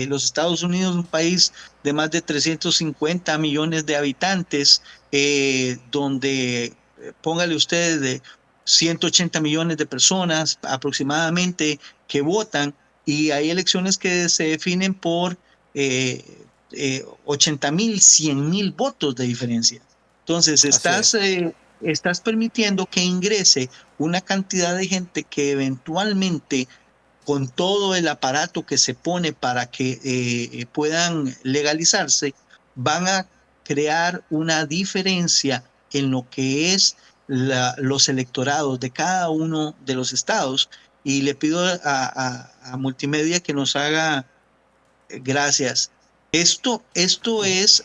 Los Estados Unidos, un país de más de 350 millones de habitantes, donde, póngale ustedes, de 180 millones de personas aproximadamente que votan, y hay elecciones que se definen por 80,000, 100,000 votos de diferencia. Entonces, estás permitiendo que ingrese una cantidad de gente que eventualmente, con todo el aparato que se pone para que puedan legalizarse, van a crear una diferencia en lo que es los electorados de cada uno de los estados. Y le pido a Multimedia que nos haga... Gracias. Esto es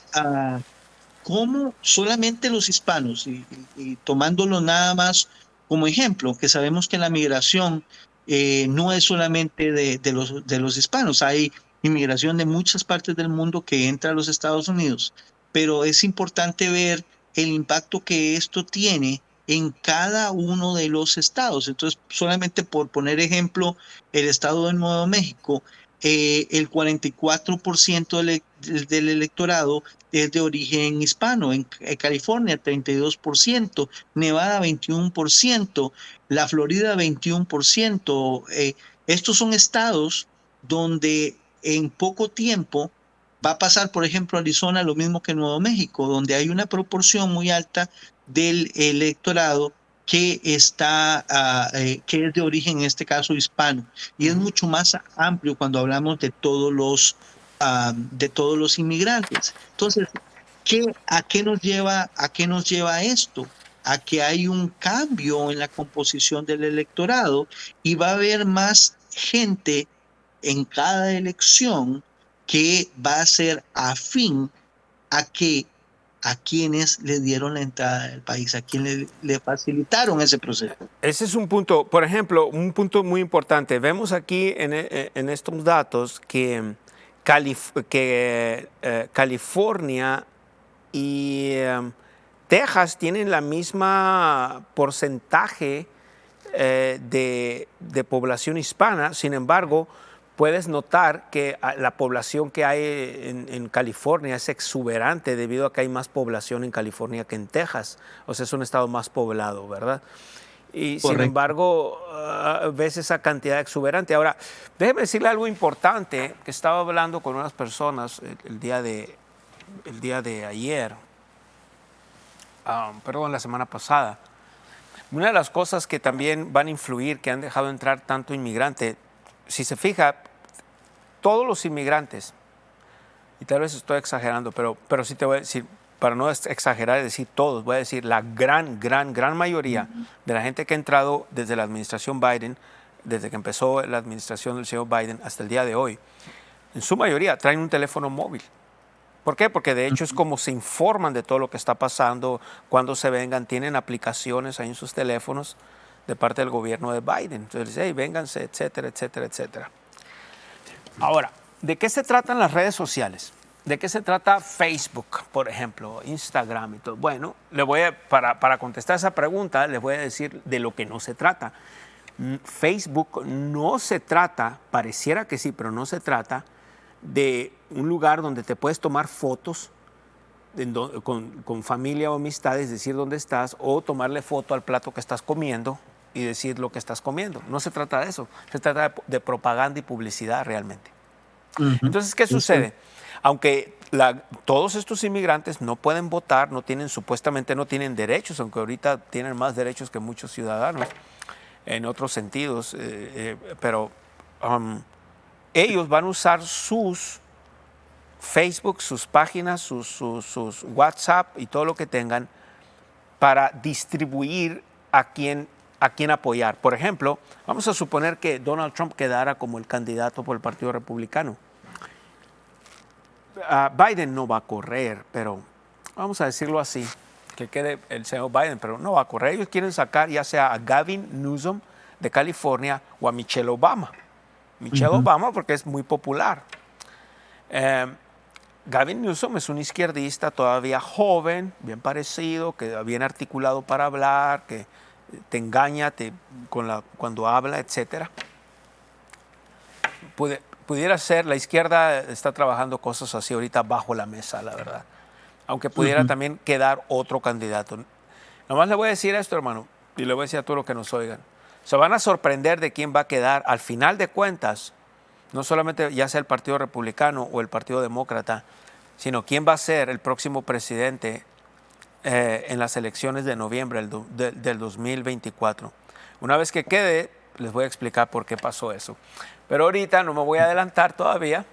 cómo solamente los hispanos, y tomándolo nada más como ejemplo, que sabemos que la migración no es solamente de los hispanos, hay inmigración de muchas partes del mundo que entra a los Estados Unidos, pero es importante ver el impacto que esto tiene en cada uno de los estados. Entonces, solamente por poner ejemplo, el estado de Nuevo México, el 44% del electorado es de origen hispano. En California, 32%, Nevada, 21%, la Florida, 21%. Estos son estados donde en poco tiempo va a pasar, por ejemplo, Arizona, lo mismo que Nuevo México, donde hay una proporción muy alta del electorado que que es de origen, en este caso, hispano, y es mucho más amplio cuando hablamos de todos los inmigrantes. Entonces, ¿a qué nos lleva esto? A que hay un cambio en la composición del electorado y va a haber más gente en cada elección que va a ser afín a quienes le dieron la entrada al país, a quienes le facilitaron ese proceso. Ese es un punto, por ejemplo, un punto muy importante. Vemos aquí en estos datos que California y Texas tienen la misma porcentaje de población hispana. Sin embargo, puedes notar que la población que hay en California es exuberante debido a que hay más población en California que en Texas. O sea, es un estado más poblado, ¿verdad? Y Correcto. Sin embargo, ves esa cantidad exuberante. Ahora, déjeme decirle algo importante, que estaba hablando con unas personas el día de el día de ayer, perdón, la semana pasada. Una de las cosas que también van a influir, que han dejado entrar tanto inmigrante, si se fija, todos los inmigrantes, y tal vez estoy exagerando, pero sí te voy a decir, para no exagerar y decir todos, voy a decir la gran mayoría de la gente que ha entrado desde la administración Biden, desde que empezó la administración del señor Biden hasta el día de hoy, en su mayoría traen un teléfono móvil. ¿Por qué? Porque de hecho es como se informan de todo lo que está pasando, cuando se vengan, tienen aplicaciones ahí en sus teléfonos de parte del gobierno de Biden. Entonces, hey, vénganse, etcétera, etcétera, etcétera. Ahora, ¿de qué se tratan las redes sociales? ¿De qué se trata Facebook, por ejemplo, Instagram y todo? Bueno, para contestar esa pregunta, les voy a decir de lo que no se trata. Facebook no se trata, pareciera que sí, pero no se trata de un lugar donde te puedes tomar fotos con familia o amistades, decir dónde estás, o tomarle foto al plato que estás comiendo y decir lo que estás comiendo. No se trata de eso, se trata de propaganda y publicidad realmente. Entonces, ¿qué sucede? Aunque todos estos inmigrantes no pueden votar, supuestamente no tienen derechos, aunque ahorita tienen más derechos que muchos ciudadanos en otros sentidos, pero ellos van a usar sus Facebook, sus páginas, sus WhatsApp y todo lo que tengan para distribuir a quien apoyar. Por ejemplo, vamos a suponer que Donald Trump quedara como el candidato por el Partido Republicano. Biden no va a correr, pero vamos a decirlo así, que quede el señor Biden, pero no va a correr. Ellos quieren sacar ya sea a Gavin Newsom de California o a Michelle Obama. Michelle Obama porque es muy popular. Gavin Newsom es un izquierdista todavía joven, bien parecido, que bien articulado para hablar, que te engaña cuando habla, etc. Pudiera ser, la izquierda está trabajando cosas así ahorita bajo la mesa, la verdad. Aunque pudiera también quedar otro candidato. Nomás le voy a decir esto, hermano, y le voy a decir a todos los que nos oigan. Se van a sorprender de quién va a quedar al final de cuentas, no solamente ya sea el Partido Republicano o el Partido Demócrata, sino quién va a ser el próximo presidente en las elecciones de noviembre del 2024. Una vez que quede, les voy a explicar por qué pasó eso. Pero ahorita no me voy a adelantar todavía.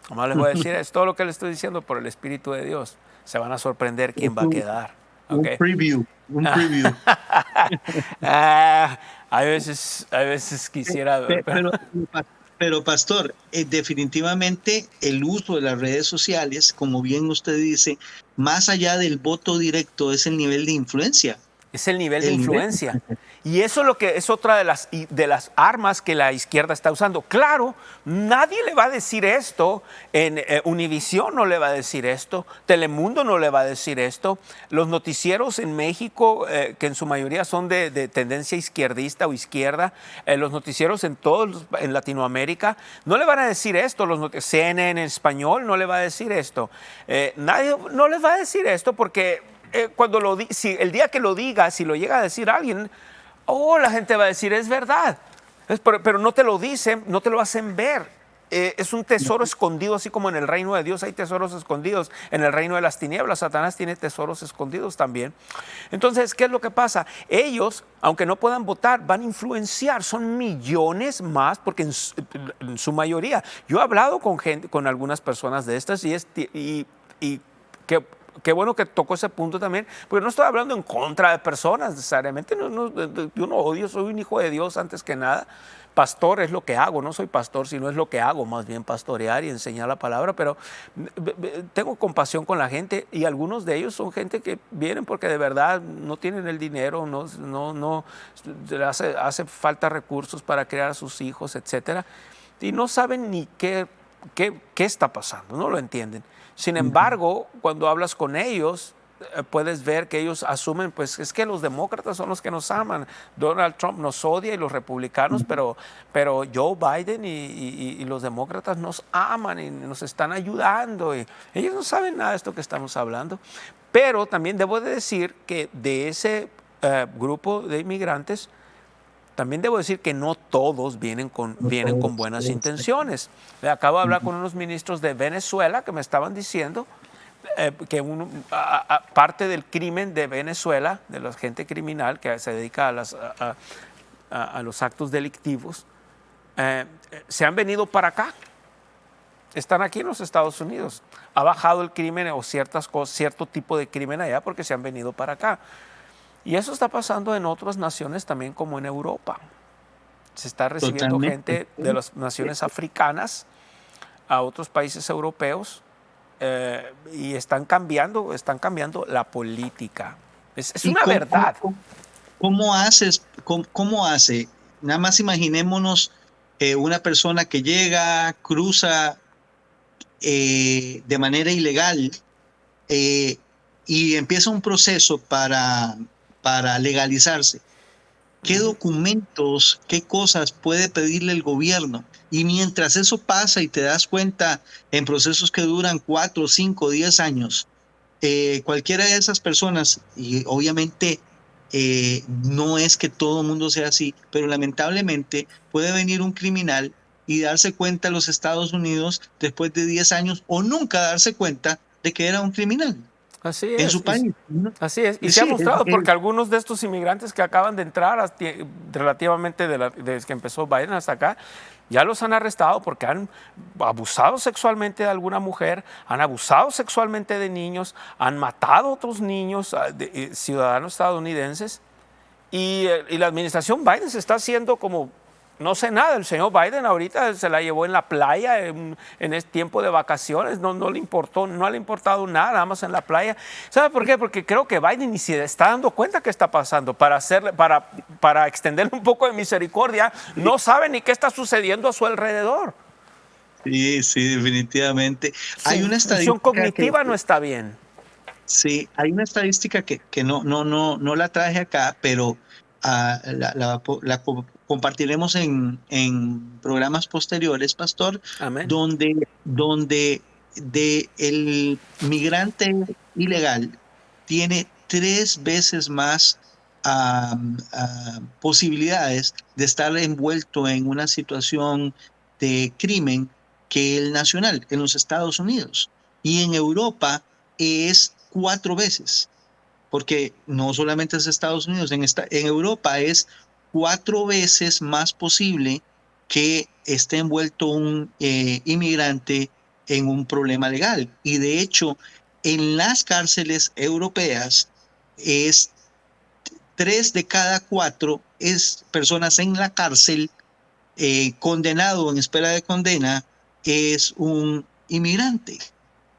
Nomás les voy a decir, es todo lo que les estoy diciendo por el Espíritu de Dios. Se van a sorprender quién va a quedar. Okay. Un preview. A veces quisiera... Pero pastor, definitivamente el uso de las redes sociales, como bien usted dice, más allá del voto directo, es el nivel de influencia. Es el nivel de influencia. Y eso es otra de las armas que la izquierda está usando. Claro, nadie le va a decir esto, en Univisión no le va a decir esto, Telemundo no le va a decir esto, los noticieros en México, que en su mayoría son de tendencia izquierdista o izquierda, los noticieros en Latinoamérica, no le van a decir esto, CNN en español no le va a decir esto. Nadie no les va a decir esto porque... si el día que lo diga, si lo llega a decir alguien, la gente va a decir, es verdad. Pero no te lo dicen, no te lo hacen ver. Es un tesoro escondido, así como en el reino de Dios hay tesoros escondidos. En el reino de las tinieblas, Satanás tiene tesoros escondidos también. Entonces, ¿qué es lo que pasa? Ellos, aunque no puedan votar, van a influenciar. Son millones más, porque en su mayoría. Yo he hablado con algunas personas de estas y qué bueno que tocó ese punto también, porque no estoy hablando en contra de personas necesariamente. Yo no odio, soy un hijo de Dios antes que nada. Pastor es lo que hago, no soy pastor, sino es lo que hago, más bien pastorear y enseñar la palabra, pero tengo compasión con la gente y algunos de ellos son gente que vienen porque de verdad no tienen el dinero, no hace falta recursos para criar a sus hijos, etcétera, y no saben ni qué está pasando, no lo entienden. Sin embargo, cuando hablas con ellos, puedes ver que ellos asumen, pues es que los demócratas son los que nos aman. Donald Trump nos odia y los republicanos, pero Joe Biden y los demócratas nos aman y nos están ayudando. Y ellos no saben nada de esto que estamos hablando. Pero también debo de decir que de ese grupo de inmigrantes, también debo decir que no todos vienen con buenas intenciones. Acabo de hablar con unos ministros de Venezuela que me estaban diciendo parte del crimen de Venezuela, de la gente criminal que se dedica a los actos delictivos, se han venido para acá. Están aquí en los Estados Unidos. Ha bajado el crimen o ciertas cosas, cierto tipo de crimen allá porque se han venido para acá. Y eso está pasando en otras naciones también, como en Europa. Se está recibiendo Totalmente. gente de las naciones africanas a otros países europeos y están cambiando la política. Es ¿Y una verdad. cómo haces? ¿Cómo hace? Nada más imaginémonos una persona que llega, cruza de manera ilegal y empieza un proceso para legalizarse. ¿Qué documentos, qué cosas puede pedirle el gobierno? Y mientras eso pasa y te das cuenta en procesos que duran 4, 5, 10 años, cualquiera de esas personas, y obviamente no es que todo el mundo sea así, pero lamentablemente puede venir un criminal y darse cuenta en los Estados Unidos después de 10 años o nunca darse cuenta de que era un criminal Así en es. su país, ¿no? Así es. Y Sí, se ha mostrado porque algunos de estos inmigrantes que acaban de entrar relativamente desde que empezó Biden hasta acá, ya los han arrestado porque han abusado sexualmente de alguna mujer, han abusado sexualmente de niños, han matado a otros niños, ciudadanos estadounidenses. Y la administración Biden se está haciendo como no sé nada. El señor Biden ahorita se la llevó en la playa en este tiempo de vacaciones, no le importó, no le ha importado nada más en la playa. ¿Sabe por qué? Porque creo que Biden ni se está dando cuenta qué está pasando. Para extenderle un poco de misericordia, no sabe ni qué está sucediendo a su alrededor. Sí, sí, definitivamente. Su Hay una función estadística cognitiva no está bien. sí, hay una estadística que no la traje acá, pero compartiremos en programas posteriores, Pastor, Amén. donde el migrante ilegal tiene 3 veces más posibilidades de estar envuelto en una situación de crimen que el nacional en los Estados Unidos. Y en Europa es 4 veces, porque no solamente es Estados Unidos, en Europa es 4 veces más posible que esté envuelto un inmigrante en un problema legal. Y de hecho, en las cárceles europeas es 3 de cada 4 es personas en la cárcel, condenado en espera de condena, es un inmigrante.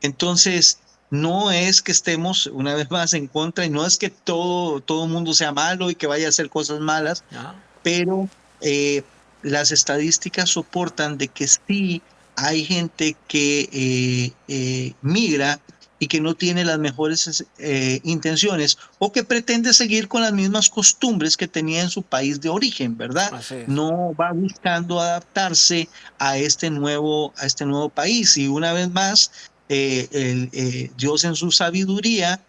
Entonces, no es que estemos una vez más en contra y no es que todo mundo sea malo y que vaya a hacer cosas malas, pero las estadísticas soportan de que sí hay gente que migra y que no tiene las mejores intenciones o que pretende seguir con las mismas costumbres que tenía en su país de origen, ¿verdad? Así es. No va buscando adaptarse a este nuevo país. Y una vez más, Dios en su sabiduría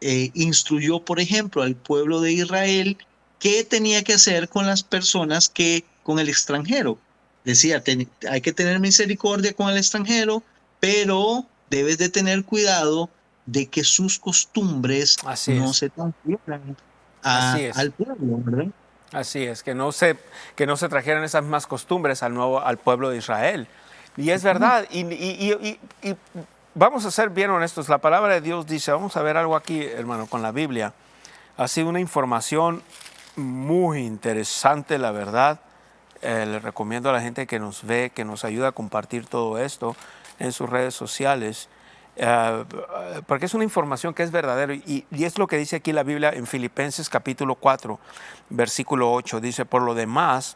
instruyó, por ejemplo, al pueblo de Israel qué tenía que hacer con las personas con el extranjero. Decía, hay que tener misericordia con el extranjero, pero debes de tener cuidado de que sus costumbres no se transfieran al pueblo, ¿verdad? Así es, que no se trajeran esas mismas costumbres al pueblo de Israel. Y es verdad, y vamos a ser bien honestos, la palabra de Dios dice, vamos a ver algo aquí, hermano, con la Biblia. Ha sido una información muy interesante, la verdad. Le recomiendo a la gente que nos ve, que nos ayuda a compartir todo esto en sus redes sociales, porque es una información que es verdadera y es lo que dice aquí la Biblia en Filipenses capítulo 4, versículo 8. Dice, por lo demás,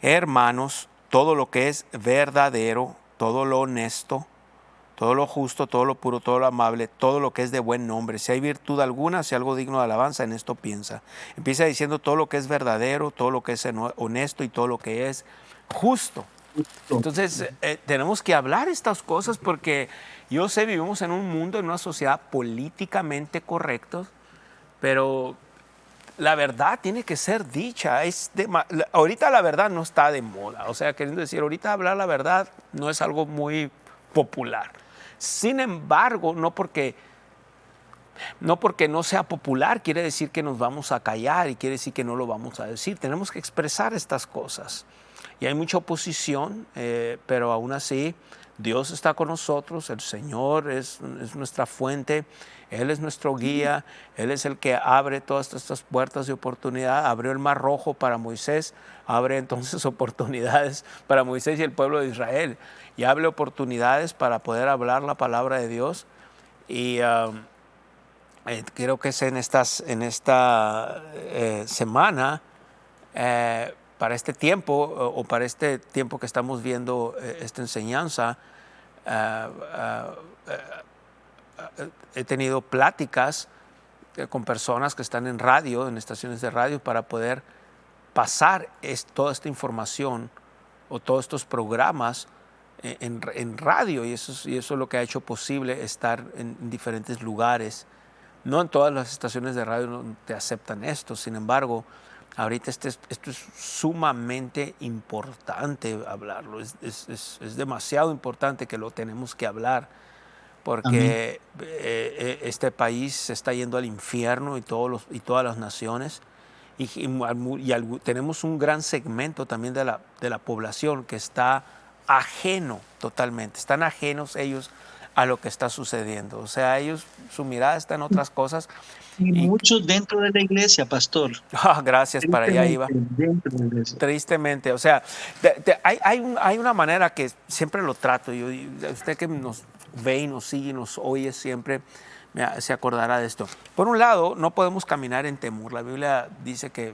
hermanos, todo lo que es verdadero, todo lo honesto, todo lo justo, todo lo puro, todo lo amable, todo lo que es de buen nombre. Si hay virtud alguna, si algo digno de alabanza, en esto piensa. Empieza diciendo todo lo que es verdadero, todo lo que es honesto y todo lo que es justo. Entonces, tenemos que hablar estas cosas porque yo sé, vivimos en un mundo, en una sociedad políticamente correcta, pero la verdad tiene que ser dicha. Ahorita la verdad no está de moda. O sea, queriendo decir, ahorita hablar la verdad no es algo muy popular. Sin embargo, no porque No porque no sea popular quiere decir que nos vamos a callar y quiere decir que no lo vamos a decir. Tenemos que expresar estas cosas. Y hay mucha oposición, pero aún así Dios está con nosotros, el Señor es nuestra fuente, Él es nuestro guía, Él es el que abre todas estas puertas de oportunidad. Abrió el Mar Rojo para Moisés, abre entonces oportunidades para Moisés y el pueblo de Israel. Y abre oportunidades para poder hablar la palabra de Dios. Y creo que es en esta semana, para este tiempo o para este tiempo que estamos viendo esta enseñanza, he tenido pláticas con personas que están en radio, en estaciones de radio, para poder pasar toda esta información o todos estos programas en radio, y eso es lo que ha hecho posible estar en diferentes lugares. No en todas las estaciones de radio no te aceptan esto, sin embargo, ahorita esto es sumamente importante hablarlo, es demasiado importante que lo tenemos que hablar, porque este país se está yendo al infierno y todas las naciones, y tenemos un gran segmento también de la población que está ajeno totalmente, están ajenos ellos a lo que está sucediendo. O sea, ellos, su mirada está en otras cosas. Y muchos dentro de la iglesia, pastor. Gracias, para allá iba. Dentro de la iglesia. Tristemente, o sea, hay una manera que siempre lo trato. Usted que nos ve y nos sigue y nos oye siempre, se acordará de esto. Por un lado, no podemos caminar en temor. La Biblia dice que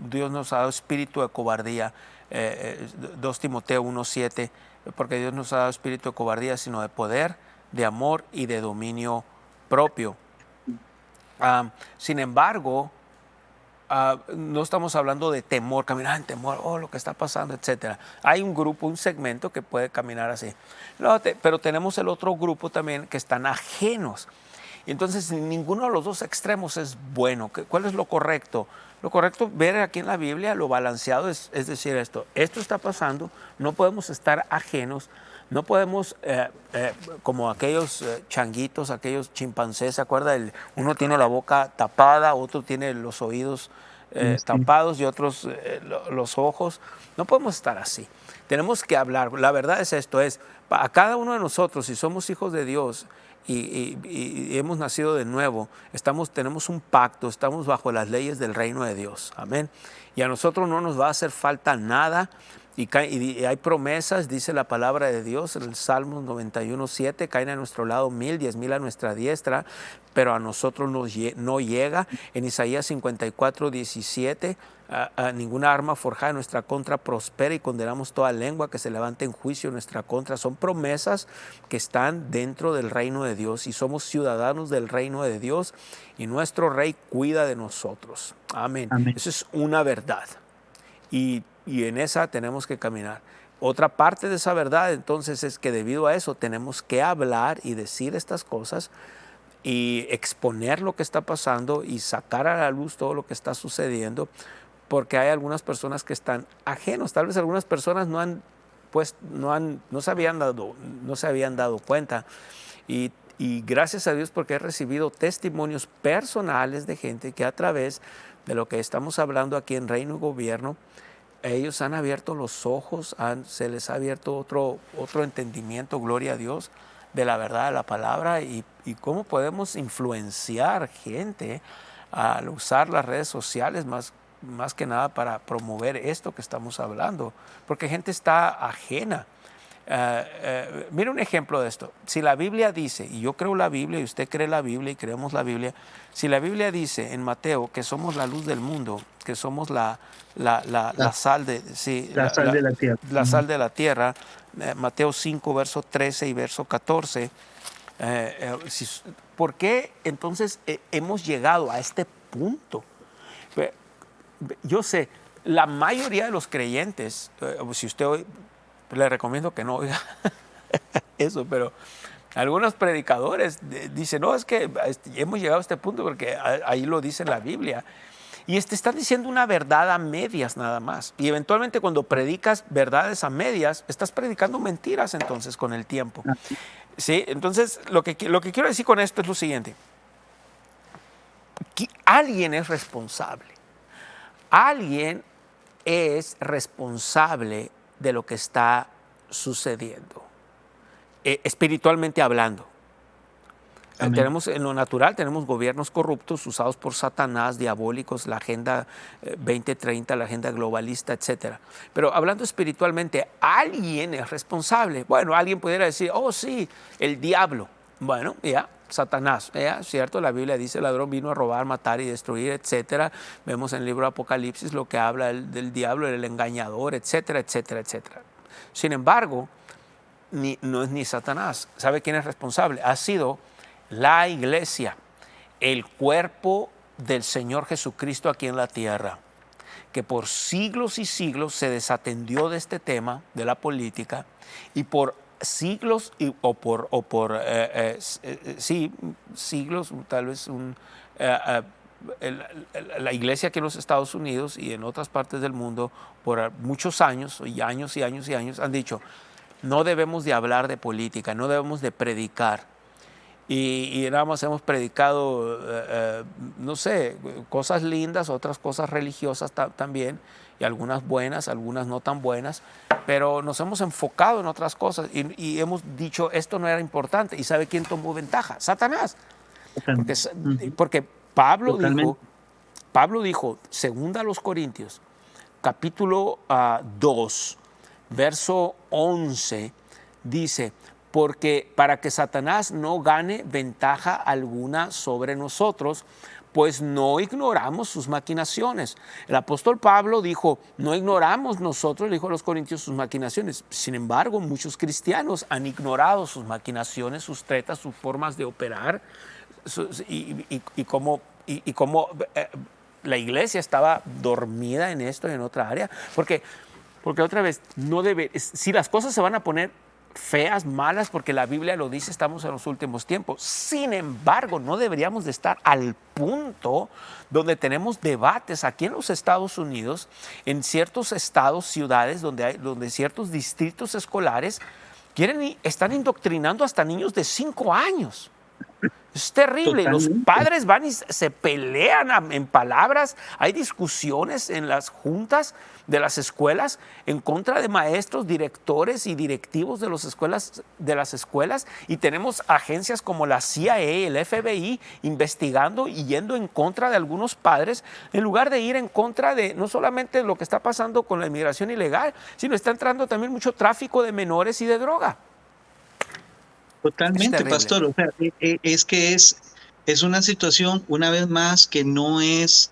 Dios nos ha dado espíritu de cobardía. 2 Timoteo 1:7, porque Dios nos ha dado espíritu de cobardía, sino de poder, de amor y de dominio propio. Sin embargo, no estamos hablando de temor, caminar en temor, lo que está pasando, etc. Hay un grupo, un segmento que puede caminar así. Pero tenemos el otro grupo también que están ajenos. Y entonces ninguno de los dos extremos es bueno. ¿Cuál es lo correcto? Lo correcto, ver aquí en la Biblia, lo balanceado es decir esto está pasando, no podemos estar ajenos, no podemos, como aquellos changuitos, aquellos chimpancés, ¿se acuerda? Uno tiene la boca tapada, otro tiene los oídos tapados y otros los ojos. No podemos estar así. Tenemos que hablar. La verdad es esto, a cada uno de nosotros, si somos hijos de Dios, y hemos nacido de nuevo, tenemos un pacto, estamos bajo las leyes del reino de Dios, amén, y a nosotros no nos va a hacer falta nada, y hay promesas, dice la palabra de Dios en el Salmos 91:7, caen a nuestro lado 1000, 10,000 a nuestra diestra, pero a nosotros no llega. En Isaías 54:17, ninguna arma forjada en nuestra contra prospera, y condenamos toda lengua que se levante en juicio en nuestra contra. Son promesas que están dentro del reino de Dios, y somos ciudadanos del reino de Dios, y nuestro Rey cuida de nosotros. Amén. Eso es una verdad, y en esa tenemos que caminar. Otra parte de esa verdad entonces es que debido a eso tenemos que hablar y decir estas cosas y exponer lo que está pasando y sacar a la luz todo lo que está sucediendo, porque hay algunas personas que están ajenos. Tal vez algunas personas no se habían dado cuenta, y gracias a Dios, porque he recibido testimonios personales de gente que a través de lo que estamos hablando aquí en Reino y Gobierno, ellos han abierto los ojos, se les ha abierto otro entendimiento, gloria a Dios, de la verdad de la palabra, y cómo podemos influenciar gente al usar las redes sociales más que nada para promover esto que estamos hablando, porque gente está ajena. Mira un ejemplo de esto. Si la Biblia dice, y yo creo la Biblia, y usted cree la Biblia, y creemos la Biblia, si la Biblia dice en Mateo que somos la luz del mundo, que somos la sal de la tierra, la sal de la tierra, Mateo 5, verso 13 y verso 14, ¿por qué entonces hemos llegado a este punto? Yo sé, la mayoría de los creyentes, si usted hoy, le recomiendo que no oiga eso, pero algunos predicadores dicen, no, es que hemos llegado a este punto porque ahí lo dice la Biblia. Y están diciendo una verdad a medias nada más. Y eventualmente cuando predicas verdades a medias, estás predicando mentiras entonces con el tiempo. ¿Sí? Entonces, lo que quiero decir con esto es lo siguiente. Alguien es responsable. Alguien es responsable de lo que está sucediendo, espiritualmente hablando. Tenemos en lo natural, tenemos gobiernos corruptos usados por Satanás, diabólicos, la Agenda 2030, la agenda globalista, etc. Pero hablando espiritualmente, alguien es responsable. Bueno, alguien pudiera decir, oh sí, el diablo. Bueno, ya, Satanás, ¿cierto? La Biblia dice, el ladrón vino a robar, matar y destruir, etc. Vemos en el libro de Apocalipsis lo que habla del diablo, el engañador, etcétera, etcétera, etcétera. Sin embargo, no es ni Satanás. ¿Sabe quién es responsable? Ha sido la iglesia, el cuerpo del Señor Jesucristo aquí en la tierra, que por siglos y siglos se desatendió de este tema de la política y por siglos siglos, tal vez la iglesia aquí en los Estados Unidos y en otras partes del mundo por muchos años y años y años y años han dicho, no debemos de hablar de política, no debemos de predicar. Y nada más hemos predicado, no sé, cosas lindas, otras cosas religiosas también, y algunas buenas, algunas no tan buenas, pero nos hemos enfocado en otras cosas y hemos dicho esto no era importante. ¿Y sabe quién tomó ventaja? Satanás. Porque Pablo dijo, segunda a los Corintios, capítulo 2, verso 11, dice, porque para que Satanás no gane ventaja alguna sobre nosotros, pues no ignoramos sus maquinaciones. El apóstol Pablo dijo, no ignoramos nosotros, le dijo a los corintios, sus maquinaciones. Sin embargo, muchos cristianos han ignorado sus maquinaciones, sus tretas, sus formas de operar, y cómo la iglesia estaba dormida en esto y en otra área. Porque otra vez, si las cosas se van a poner feas, malas, porque la Biblia lo dice, estamos en los últimos tiempos. Sin embargo, no deberíamos de estar al punto donde tenemos debates aquí en los Estados Unidos, en ciertos estados, ciudades, donde ciertos distritos escolares están indoctrinando hasta niños de 5 años. Es terrible. Totalmente. Los padres van y se pelean en palabras. Hay discusiones en las juntas de las escuelas en contra de maestros, directores y directivos de las escuelas. Y tenemos agencias como la CIA, el FBI, investigando y yendo en contra de algunos padres, en lugar de ir en contra de no solamente lo que está pasando con la inmigración ilegal, sino está entrando también mucho tráfico de menores y de droga. Totalmente, pastor. O sea, es una situación, una vez más, que no es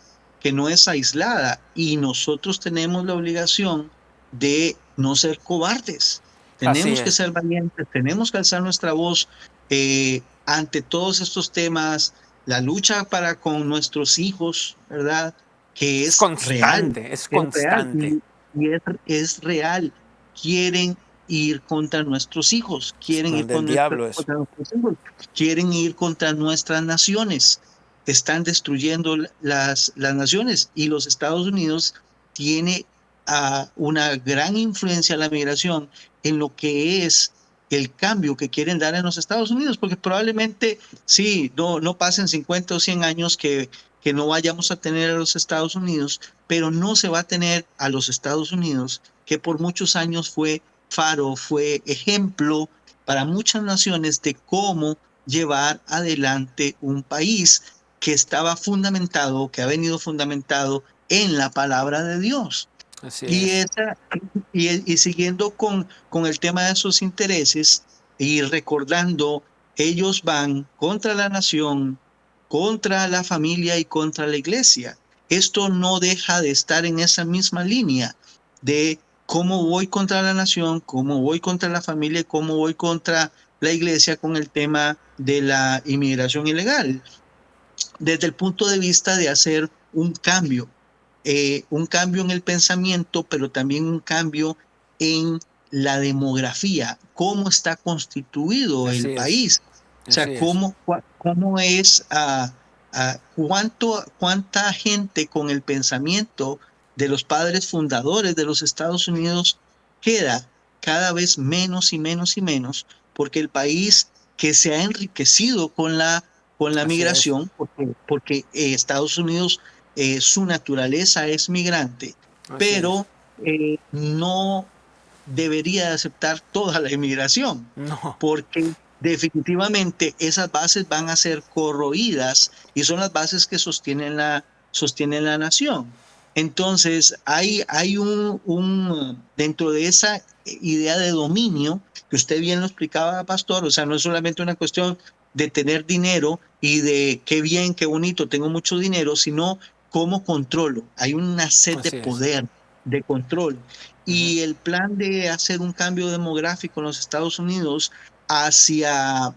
aislada, y nosotros tenemos la obligación de no ser cobardes. Tenemos que ser valientes, tenemos que alzar nuestra voz ante todos estos temas, la lucha con nuestros hijos, ¿verdad? Que es constante, real, es constante. Real, y es real. Quieren ir contra nuestros hijos, quieren ir contra nuestros hijos, quieren ir contra nuestras naciones, están destruyendo las naciones, y los Estados Unidos tiene una gran influencia en la migración en lo que es el cambio que quieren dar en los Estados Unidos, porque probablemente sí, no pasen 50 o 100 años que no vayamos a tener a los Estados Unidos, pero no se va a tener a los Estados Unidos, que por muchos años fue faro, fue ejemplo para muchas naciones de cómo llevar adelante un país que estaba fundamentado, que ha venido fundamentado en la palabra de Dios. Y siguiendo con el tema de sus intereses y recordando, ellos van contra la nación, contra la familia y contra la iglesia. Esto no deja de estar en esa misma línea de cómo voy contra la nación, cómo voy contra la familia, cómo voy contra la iglesia con el tema de la inmigración ilegal. Desde el punto de vista de hacer un cambio en el pensamiento, pero también un cambio en la demografía, cómo está constituido el país. O sea, cómo es, cuánta gente con el pensamiento de los padres fundadores de los Estados Unidos queda cada vez menos y menos y menos, porque el país que se ha enriquecido con la Así migración, porque Estados Unidos, su naturaleza es migrante, Así es. pero no debería aceptar toda la inmigración, No, porque definitivamente esas bases van a ser corroídas y son las bases que sostienen la nación. Entonces, hay dentro de esa idea de dominio, que usted bien lo explicaba, pastor, o sea, no es solamente una cuestión de tener dinero y de qué bien, qué bonito, tengo mucho dinero, sino cómo controlo. Hay una sed de así es. poder, de control. Ujú. Y el plan de hacer un cambio demográfico en los Estados Unidos hacia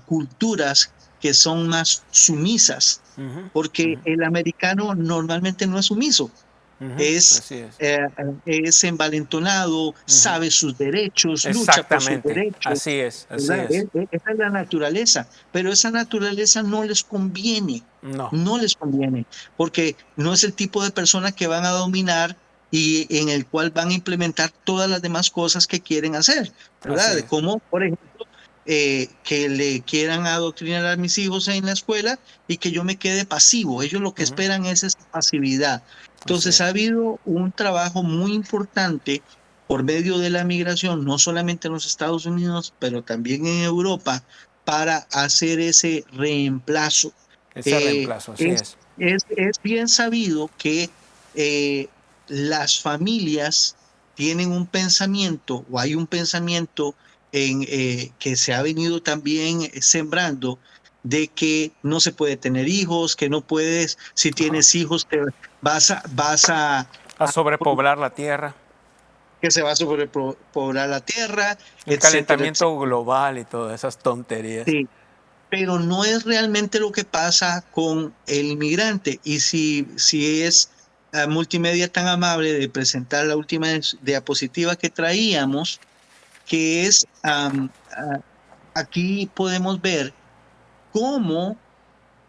culturas que son más sumisas, Ujú, porque ujú, el americano normalmente no es sumiso, ujú, es, así es. eh, es envalentonado, Ujú. sabe sus derechos, lucha por sus Exactamente, derechos, así es, así ¿verdad? es. Esa es la naturaleza, pero esa naturaleza no les conviene, No, no les conviene, porque no es el tipo de persona que van a dominar y en el cual van a implementar todas las demás cosas que quieren hacer, así ¿verdad? es. Como, por ejemplo, que le quieran adoctrinar a mis hijos en la escuela y que yo me quede pasivo. Ellos lo que Ujú, esperan es esa pasividad. así Entonces ha es. habido un trabajo muy importante por medio de la migración, no solamente en los Estados Unidos, pero también en Europa, para hacer ese reemplazo. Ese Eh, reemplazo, así es, es. es bien sabido que eh, las familias tienen un pensamiento o hay un pensamiento que se ha venido también sembrando de que no se puede tener hijos, que no puedes, si Ajá. tienes hijos, te vas A a sobrepoblar la tierra, que se va a sobrepoblar la tierra, el etcétera, calentamiento etcétera. global y todas esas tonterías. Sí, pero no es realmente lo que pasa con el inmigrante. Y si es multimedia tan amable de presentar la última diapositiva que traíamos, que es, aquí podemos ver cómo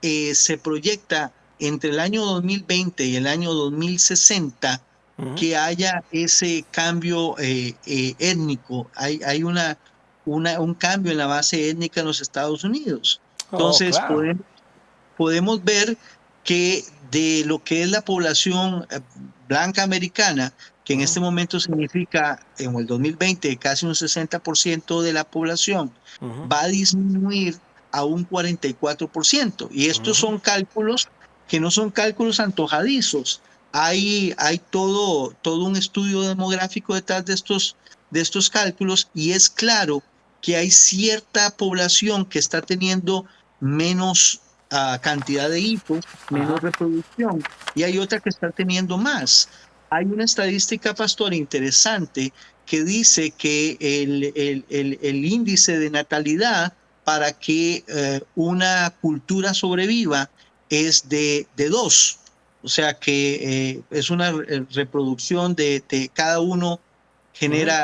se proyecta entre el año 2020 y el año 2060 Ujú. que haya ese cambio étnico. Hay un cambio en la base étnica en los Estados Unidos. Oh, Entonces, claro. podemos ver que de lo que es la población blanca americana, que en Ujú, este momento significa en el 2020 casi un 60% de la población, ujú, va a disminuir a un 44%. Y estos ujú. son cálculos que no son cálculos antojadizos. Hay todo un estudio demográfico detrás de estos cálculos y es claro que hay cierta población que está teniendo menos cantidad de hijos, menos Ajá. reproducción, y hay otra que está teniendo más. Hay una estadística, pastor, interesante que dice que el índice de natalidad para que una cultura sobreviva es de 2. O sea que es una reproducción de cada uno Ujú.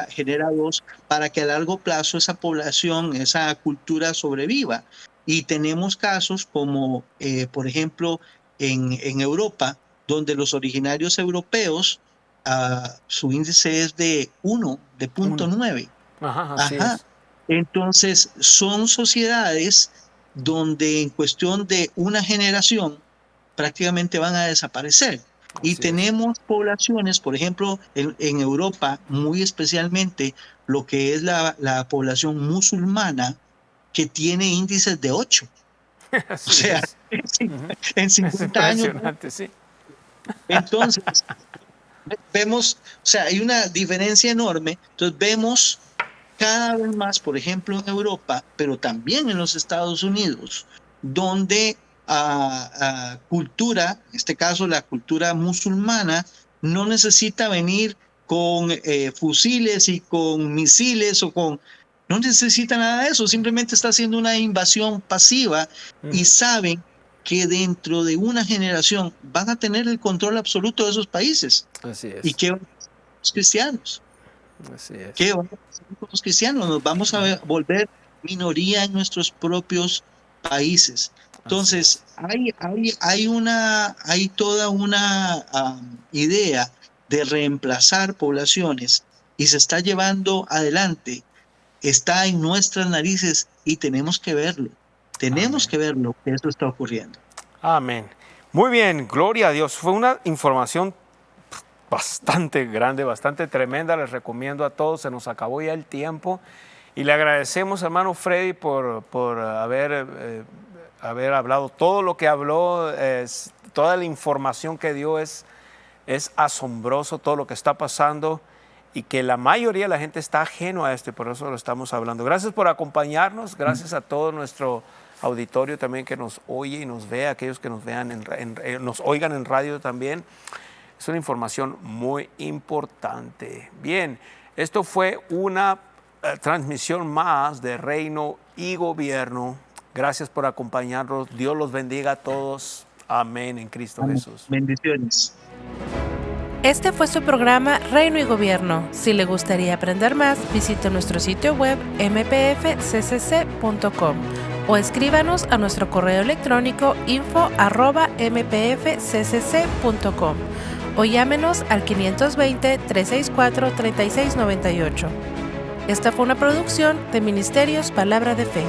genera 2 para que a largo plazo esa población, esa cultura sobreviva. Y tenemos casos como, por ejemplo, en Europa, donde los originarios europeos, su índice es de 1, de punto Uno. 9. Ajá, así Ajá. es. Entonces, son sociedades donde en cuestión de una generación prácticamente van a desaparecer. Y Así es. tenemos poblaciones, por ejemplo, en Europa, muy especialmente lo que es la población musulmana, que tiene índices de 8. O Así sea, es. Ujú. en Es 50 años. impresionante, sí. Entonces, vemos, o sea, hay una diferencia enorme. Entonces, vemos cada vez más, por ejemplo, en Europa, pero también en los Estados Unidos, donde cultura, en este caso la cultura musulmana, no necesita venir con fusiles y con misiles no necesita nada de eso, simplemente está haciendo una invasión pasiva y Ujú. saben que dentro de una generación van a tener el control absoluto de esos países. Así ¿Y es. qué van a hacer los cristianos? Así es. ¿Qué vamos a hacer con los cristianos? Nos vamos a volver minoría en nuestros propios países. Así es. Entonces, hay toda una idea de reemplazar poblaciones y se está llevando adelante. Está en nuestras narices y tenemos que verlo. Tenemos que verlo, que eso está ocurriendo. Amén. Muy bien, gloria a Dios. Fue una información bastante grande, bastante tremenda. Les recomiendo a todos, se nos acabó ya el tiempo. Y le agradecemos, hermano Freddy, por haber hablado todo lo que habló, toda la información que dio. Es asombroso todo lo que está pasando y que la mayoría de la gente está ajeno a esto y por eso lo estamos hablando. Gracias por acompañarnos, gracias a todo nuestro auditorio también que nos oye y nos ve, aquellos que nos vean nos oigan en radio también. Es una información muy importante. Bien, esto fue una transmisión más de Reino y Gobierno. Gracias por acompañarnos. Dios los bendiga a todos. Amén en Cristo Jesús. Bendiciones. Este fue su programa Reino y Gobierno. Si le gustaría aprender más, visite nuestro sitio web mpfccc.com o escríbanos a nuestro correo electrónico info@mpfccc.com o llámenos al 520-364-3698. Esta fue una producción de Ministerios Palabra de Fe.